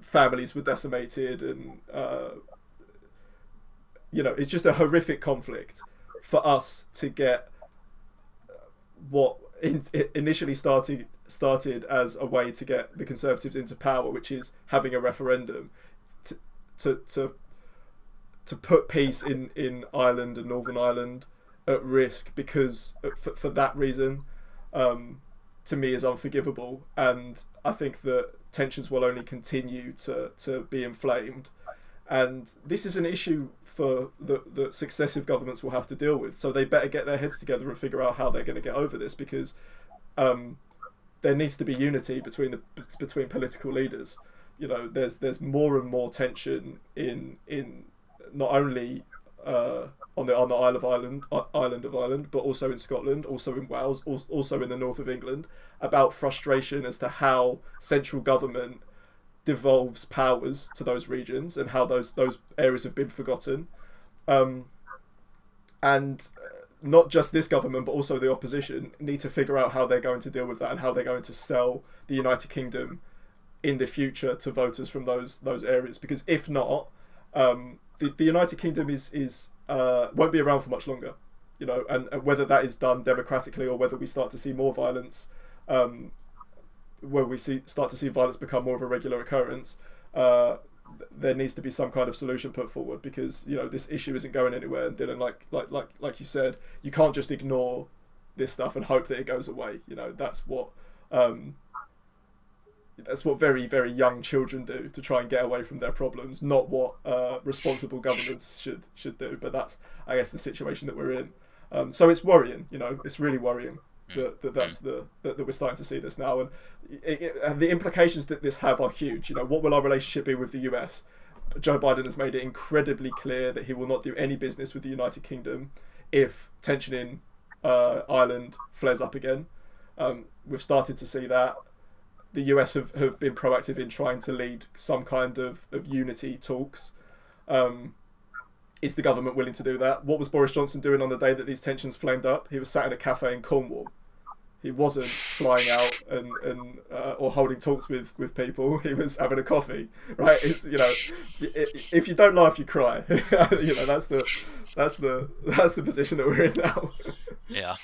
families were decimated, and it's just a horrific conflict. For us to get what initially started as a way to get the Conservatives into power, which is having a referendum to put peace in Ireland and Northern Ireland at risk because for that reason, to me is unforgivable. And I think that tensions will only continue to be inflamed. And this is an issue for the successive governments will have to deal with. So they better get their heads together and figure out how they're going to get over this, because there needs to be unity between political leaders. There's more and more tension in not only on the Isle of Ireland, but also in Scotland, also in Wales, also in the north of England, about frustration as to how central government devolves powers to those regions and how those areas have been forgotten. And not just this government, but also the opposition need to figure out how they're going to deal with that and how they're going to sell the United Kingdom in the future to voters from those areas. Because if not, the United Kingdom won't be around for much longer, and whether that is done democratically or whether we start to see more violence, where we start to see violence become more of a regular occurrence, there needs to be some kind of solution put forward, because this issue isn't going anywhere. And Dylan, like you said, you can't just ignore this stuff and hope that it goes away. That's what very, very young children do to try and get away from their problems, not what responsible governments should do. But that's, I guess, the situation that we're in. So it's worrying. It's really worrying that we're starting to see this now, and the implications that this have are huge. What will our relationship be with the US? Joe Biden has made it incredibly clear that he will not do any business with the United Kingdom if tension in Ireland flares up again. We've started to see that. The US have been proactive in trying to lead some kind of unity talks. Is the government willing to do that? What was Boris Johnson doing on the day that these tensions flamed up? He was sat in a cafe in Cornwall. He wasn't flying out and or holding talks with people. He was having a coffee, right? It's, if you don't laugh, you cry. That's the position that we're in now. Yeah.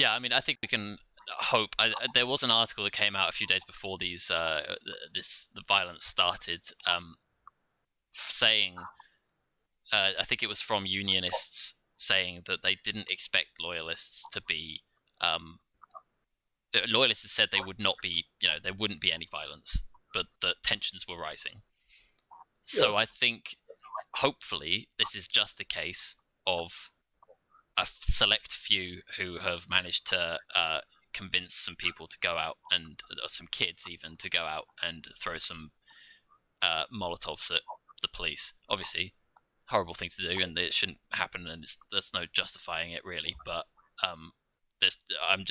I mean, I think we can hope. There was an article that came out a few days before the violence started, saying, I think it was from unionists saying that they didn't expect loyalists to be. Loyalists had said they would not be, there wouldn't be any violence, but the tensions were rising. So I think, hopefully, this is just a case of a select few who have managed to convince some people to go out and some kids even to go out and throw some Molotovs at the police. Obviously, horrible thing to do, and it shouldn't happen, and there's no justifying it really. But I'm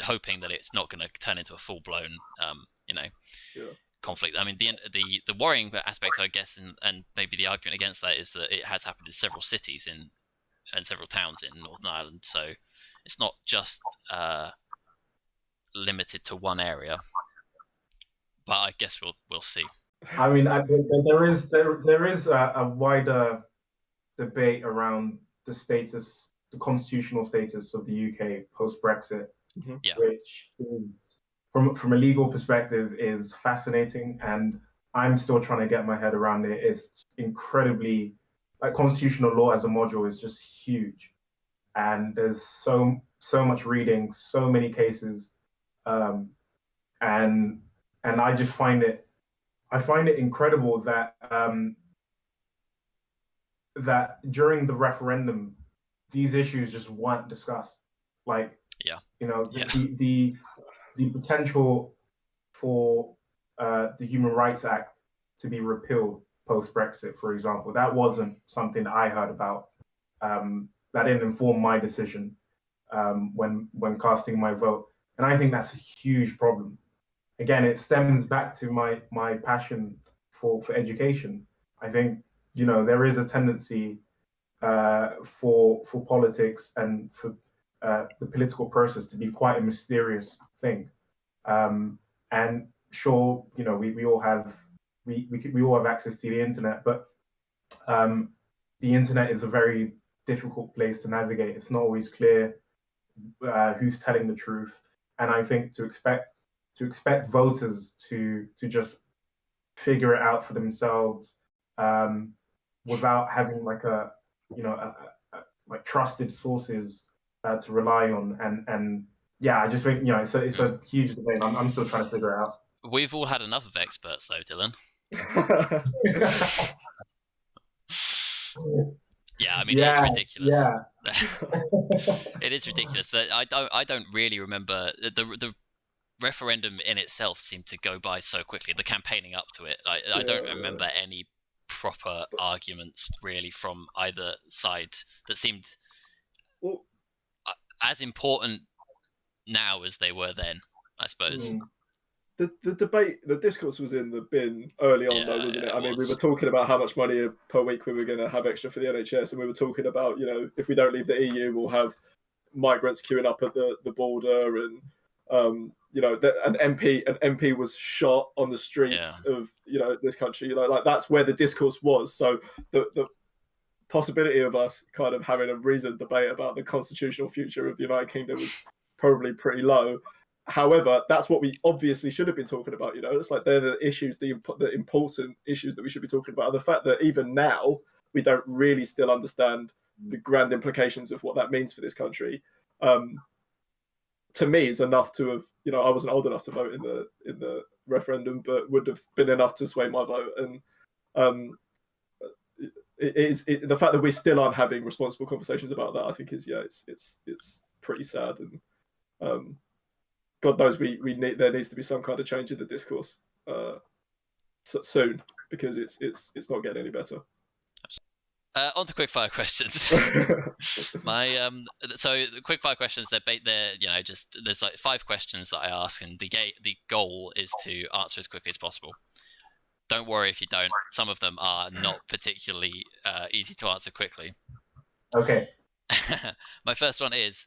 hoping that it's not going to turn into a full-blown, conflict. I mean, the worrying aspect, I guess, and maybe the argument against that is that it has happened in several cities and several towns in Northern Ireland, so it's not just limited to one area. But I guess we'll see. I mean, there is a wider debate around the constitutional status of the UK post Brexit, which is from a legal perspective is fascinating, and I'm still trying to get my head around it. It's incredibly, like, constitutional law as a module is just huge, and there's so much reading, so many cases, and I just find it incredible that that during the referendum these issues just weren't discussed. Like, the potential for the Human Rights Act to be repealed post-Brexit, for example, that wasn't something that I heard about. That didn't inform my decision when casting my vote. And I think that's a huge problem. Again, it stems back to my passion for education. I think, there is a tendency for politics and for the political process to be quite a mysterious thing. And sure, we all have access to the internet, but the internet is a very difficult place to navigate. It's not always clear who's telling the truth, and I think to expect voters to just figure it out for themselves without having like trusted sources to rely on, and I just think it's a huge debate. I'm still trying to figure it out. We've all had enough of experts, though, Dylan. Yeah, I mean, it's ridiculous. Yeah. It is ridiculous. I don't really remember the referendum in itself seemed to go by so quickly. The campaigning up to it, I don't remember any proper arguments really from either side that seemed as important now as they were then, I suppose. The debate, the discourse was in the bin early on, though, wasn't it? I mean, we were talking about how much money per week we were going to have extra for the NHS, and we were talking about, if we don't leave the EU, we'll have migrants queuing up at the border, and an MP was shot on the streets of this country. Like that's where the discourse was. So the possibility of us kind of having a reasoned debate about the constitutional future of the United Kingdom was probably pretty low. However, that's what we obviously should have been talking about. It's like they're the issues, the important issues that we should be talking about. And the fact that even now we don't really still understand the grand implications of what that means for this country, to me, is enough to have. I wasn't old enough to vote in the referendum, but would have been enough to sway my vote. And the fact that we still aren't having responsible conversations about that, I think, is it's pretty sad. And God knows there needs to be some kind of change in the discourse soon, because it's not getting any better. On to quickfire questions. So the quickfire questions, they're just there's like 5 questions that I ask, and the goal is to answer as quickly as possible. Don't worry if you don't. Some of them are not particularly easy to answer quickly. Okay. My first one is,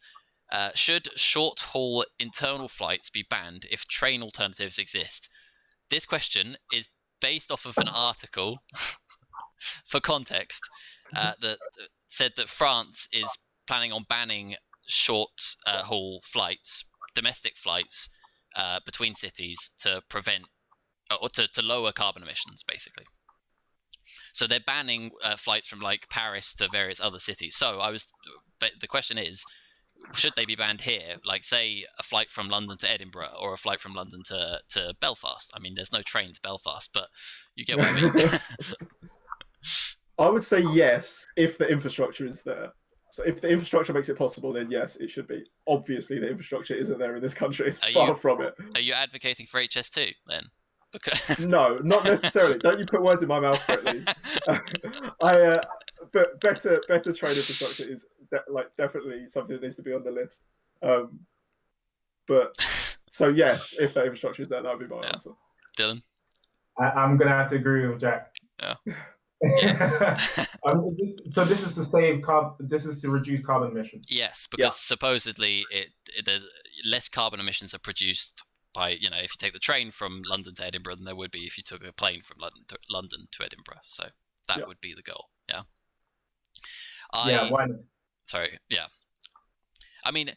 should short-haul internal flights be banned if train alternatives exist? This question is based off of an article, for context, that said that France is planning on banning short-haul flights, domestic flights, between cities to prevent or to lower carbon emissions, basically. So they're banning flights from like Paris to various other cities. So the question is, should they be banned here? Like, say, a flight from London to Edinburgh or a flight from London to Belfast. I mean, there's no train to Belfast, but you get what I mean. I would say yes, if the infrastructure is there. So if the infrastructure makes it possible, then yes, it should be. Obviously, the infrastructure isn't there in this country. It's far from it. Are you advocating for HS2 then? Because... No, not necessarily. Don't you put words in my mouth, Fretley. But better train infrastructure is definitely something that needs to be on the list. But so yeah, if that infrastructure is there, that would be my answer. Dylan, I'm gonna have to agree with Jack. Yeah. So this is to save carbon. This is to reduce carbon emissions. Yes, because supposedly there's less carbon emissions are produced by, if you take the train from London to Edinburgh than there would be if you took a plane from London to Edinburgh. So that would be the goal. Yeah. Why not? Sorry. Yeah. I mean,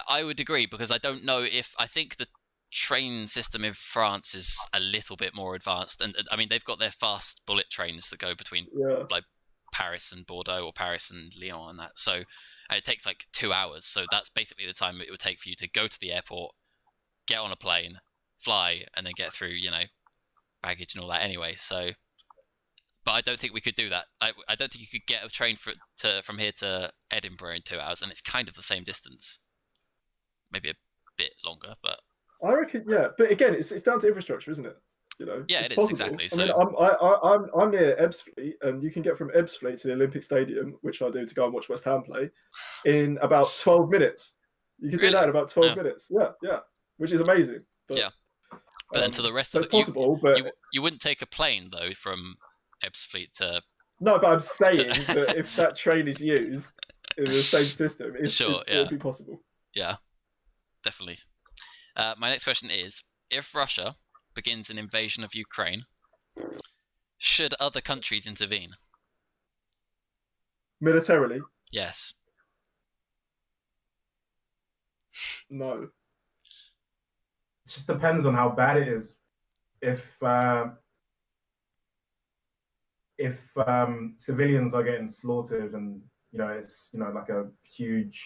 I would agree because I don't know I think the train system in France is a little bit more advanced, and I mean they've got their fast bullet trains that go between like Paris and Bordeaux or Paris and Lyon and that. So, and it takes like 2 hours. So that's basically the time it would take for you to go to the airport, get on a plane, fly, and then get through, baggage and all that anyway. So, but I don't think we could do that. I don't think you could get a train from here to Edinburgh in 2 hours, and it's kind of the same distance, maybe a bit longer, but. I reckon, yeah, but again, it's down to infrastructure, isn't it? Yeah, it's it is possible. exactly. So I mean, I'm near Ebbsfleet, and you can get from Ebbsfleet to the Olympic Stadium, which I do to go and watch West Ham play, in about 12 minutes. You can do that in about 12 minutes. Yeah, which is amazing. But, but then to the rest so of it's possible, but you wouldn't take a plane though from Ebbsfleet to. No, but I'm saying that if that train is used in the same system, it would be possible. Yeah, definitely. My next question is, if Russia begins an invasion of Ukraine, should other countries intervene? Militarily? Yes. No. It just depends on how bad it is. If civilians are getting slaughtered and it's like a huge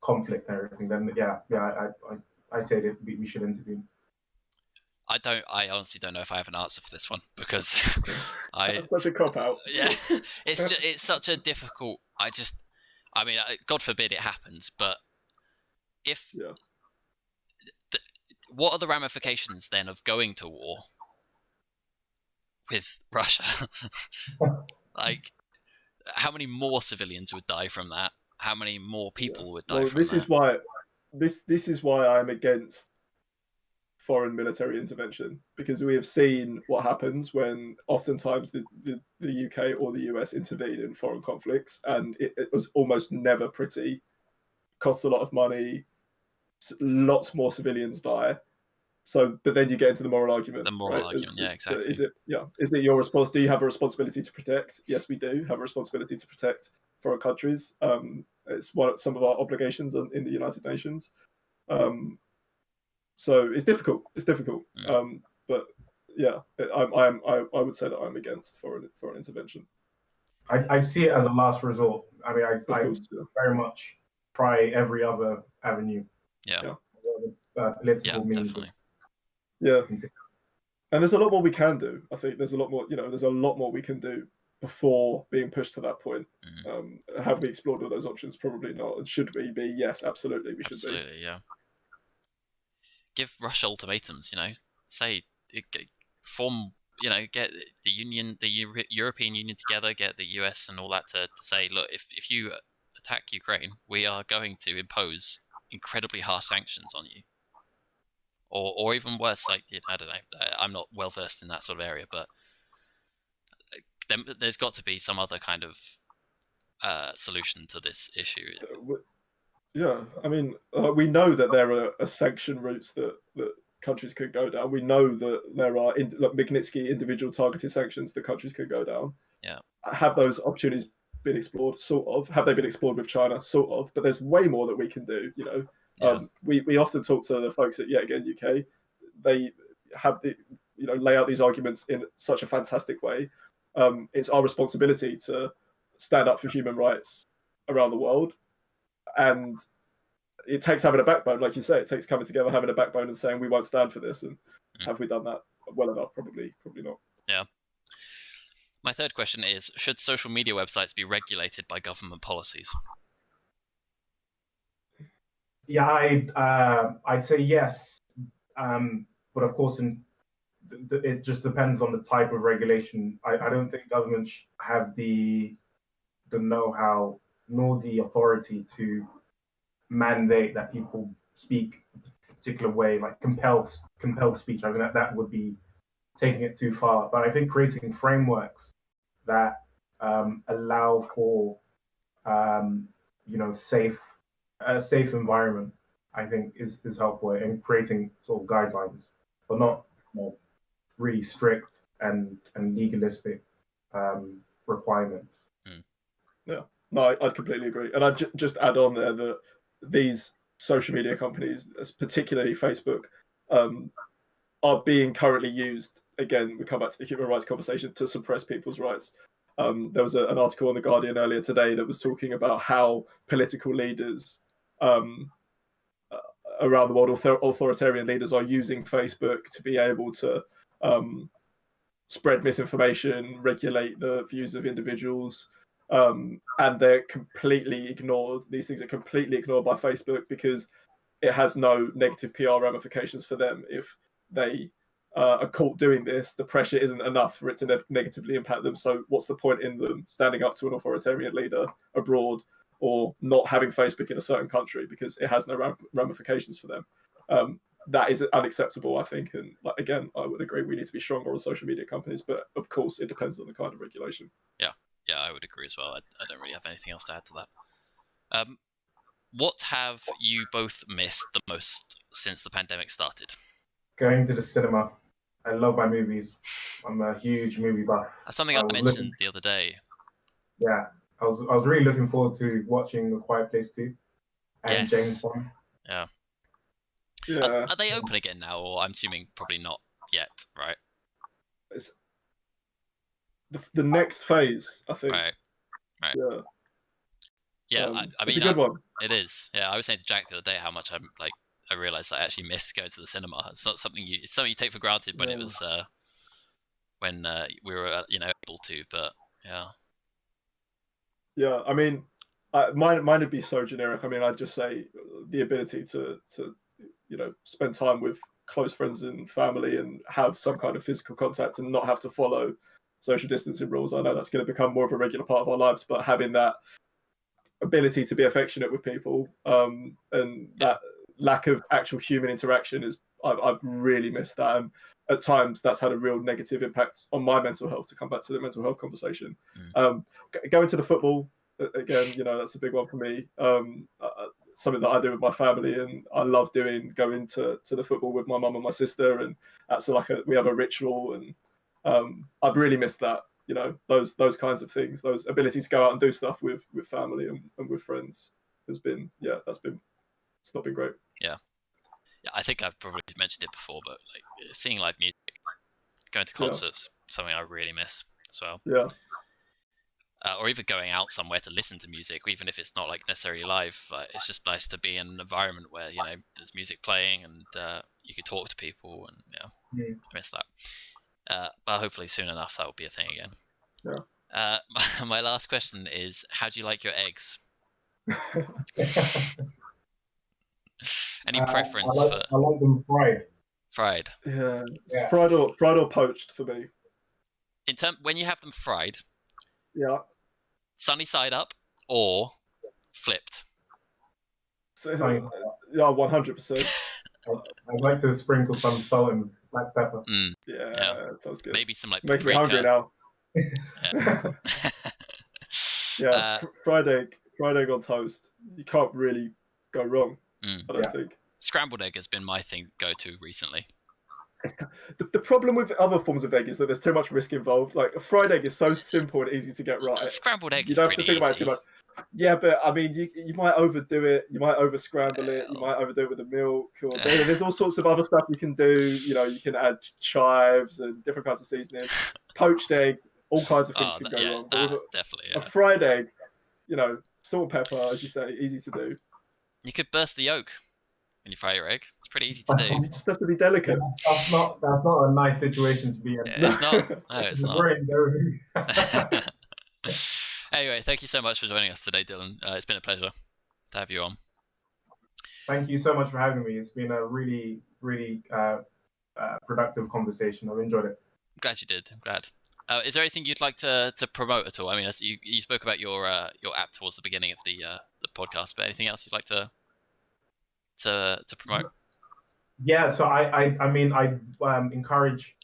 conflict and everything, then I'd say that we should intervene. I honestly don't know if I have an answer for this one because That's such a cop out. Yeah, it's such a difficult. I mean, God forbid it happens, but if what are the ramifications then of going to war with Russia? Like, how many more civilians would die from that? How many more people would die from that? This is why I'm against foreign military intervention, because we have seen what happens when oftentimes the UK or the US intervene in foreign conflicts, and it was almost never pretty. Costs a lot of money, lots more civilians die. So, but then you get into the moral argument. The moral argument, exactly. So is it your response? Do you have a responsibility to protect? Yes, we do have a responsibility to protect foreign countries. It's some of our obligations in the United Nations. So it's difficult. But yeah, I would say that I'm against foreign intervention. I see it as a last resort. I mean, I very much try every other avenue. Yeah. Political means. Definitely. Yeah. And there's a lot more we can do. I think there's a lot more. There's a lot more we can do before being pushed to that point. Have we explored all those options? Probably not. And should we be? Yes, absolutely. We should be. Absolutely, yeah. Give Russia ultimatums. Say form. Get the Union, the European Union together. Get the US and all that to say, look, if you attack Ukraine, we are going to impose incredibly harsh sanctions on you. Or even worse, like, I don't know. I'm not well versed in that sort of area, but there's got to be some other kind of solution to this issue. Yeah, I mean, we know that there are sanction routes that countries could go down. We know that there are Magnitsky individual targeted sanctions that countries could go down. Yeah, have those opportunities been explored? Sort of. Have they been explored with China? Sort of. But there's way more that we can do. We often talk to the folks at Yet Again UK. They have lay out these arguments in such a fantastic way. It's our responsibility to stand up for human rights around the world, and it takes having a backbone, like you say. It takes coming together, having a backbone, and saying we won't stand for this. And have we done that well enough? Probably not. Yeah. My third question is: should social media websites be regulated by government policies? Yeah, I'd say yes, but of course, it just depends on the type of regulation. I don't think governments have the know-how nor the authority to mandate that people speak a particular way, like compelled speech. I think that would be taking it too far. But I think creating frameworks that allow for safe a safe environment, I think is helpful in creating sort of guidelines, but not really strict and legalistic requirements. Yeah, no, I'd completely agree, and I'd just add on there that these social media companies, particularly Facebook, are being currently used. Again, we come back to the human rights conversation to suppress people's rights. There was an article on The Guardian earlier today that was talking about how political leaders around the world, authoritarian leaders, are using Facebook to be able to spread misinformation, regulate the views of individuals, and they're completely ignored. These things are completely ignored by Facebook because it has no negative PR ramifications for them. If they are caught doing this, the pressure isn't enough for it to negatively impact them. So what's the point in them standing up to an authoritarian leader abroad or not having Facebook in a certain country because it has no ramifications for them? That is unacceptable, I think. And again, I would agree we need to be stronger on social media companies, but of course it depends on the kind of regulation. Yeah, I would agree as well. I don't really have anything else to add to that. What have you both missed the most since the pandemic started? Going to the cinema. I love my movies. I'm a huge movie buff. That's something I mentioned the other day. Yeah, I was really looking forward to watching A Quiet Place 2 and James Bond. Yeah. Yeah. Are they open again now, or I'm assuming probably not yet, right? It's the next phase, I think. Right. Yeah. Yeah, I mean, it's a good one. It is. Yeah, I was saying to Jack the other day how much I realised I actually miss going to the cinema. It's not something it's something you take for granted when it was when we were able to. But yeah. Yeah, I mean, mine would be so generic. I mean, I'd just say the ability to spend time with close friends and family and have some kind of physical contact and not have to follow social distancing rules. I know that's going to become more of a regular part of our lives, but having that ability to be affectionate with people and that lack of actual human interaction I've really missed that. And at times that's had a real negative impact on my mental health, to come back to the mental health conversation. Going to the football, again, that's a big one for me. Something that I do with my family, and I love going to the football with my mum and my sister, and that's we have a ritual, and I've really missed that. Those kinds of things, those abilities to go out and do stuff with family and with friends it's not been great. Yeah, I think I've probably mentioned it before, but seeing live music, going to concerts, something I really miss as well. Yeah. Or even going out somewhere to listen to music, even if it's not necessarily live. It's just nice to be in an environment where there's music playing and you can talk to people, and I miss that. But hopefully soon enough that will be a thing again. Yeah. My last question is: how do you like your eggs? Any preference I like them fried. Fried. Yeah. Fried or poached for me. When you have them fried. Yeah. Sunny side up or flipped? Yeah, 100%. I'd like to sprinkle some salt and black pepper. Yeah, sounds good. Maybe some Making me hungry now. Yeah, fried egg on toast. You can't really go wrong. I don't think. Scrambled egg has been my thing go-to recently. The problem with other forms of egg is that there's too much risk involved. Like a fried egg is so simple and easy to get right. Scrambled egg you don't have to think about it too much. Yeah, but I mean, you might overdo it. You might over scramble it. You might overdo it with the milk. Or there's all sorts of other stuff you can do. You can add chives and different kinds of seasoning. Poached egg, all kinds of things can go wrong. But definitely. A fried egg, salt and pepper, as you say, easy to do. You could burst the yolk when you fry your egg. It's pretty easy to do. You just have to be delicate. That's not a nice situation to be in. It's not. No, it's not. Anyway, thank you so much for joining us today, Dylan. It's been a pleasure to have you on. Thank you so much for having me. It's been a really, really productive conversation. I've enjoyed it. I'm glad you did. I'm glad. Is there anything you'd like to promote at all? I mean, as you spoke about your app towards the beginning of the podcast, but anything else you'd like to promote? Yeah, so I mean, I encourage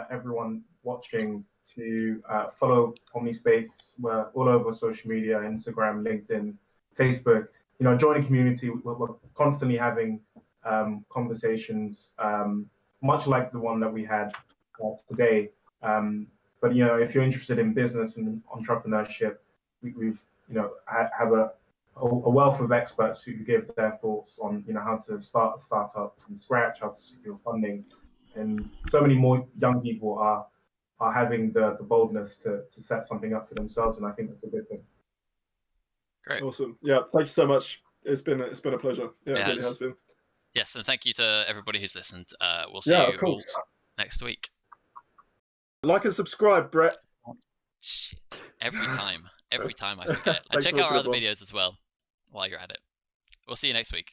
everyone watching to follow OmniSpace. We're all over social media: Instagram, LinkedIn, Facebook. Join a community. We're constantly having conversations, much like the one that we had today. But if you're interested in business and entrepreneurship, we've have a wealth of experts who give their thoughts on how to start a startup from scratch, how to secure funding, and so many more young people are having the boldness to set something up for themselves, and I think that's a good thing. Great. Awesome. Yeah, thank you so much. It's been a pleasure. Yeah, it really has been. Yes, and thank you to everybody who's listened. We'll see you all next week. Like and subscribe, Brett. Shit. Every time I forget. And check out our other videos as well while you're at it. We'll see you next week.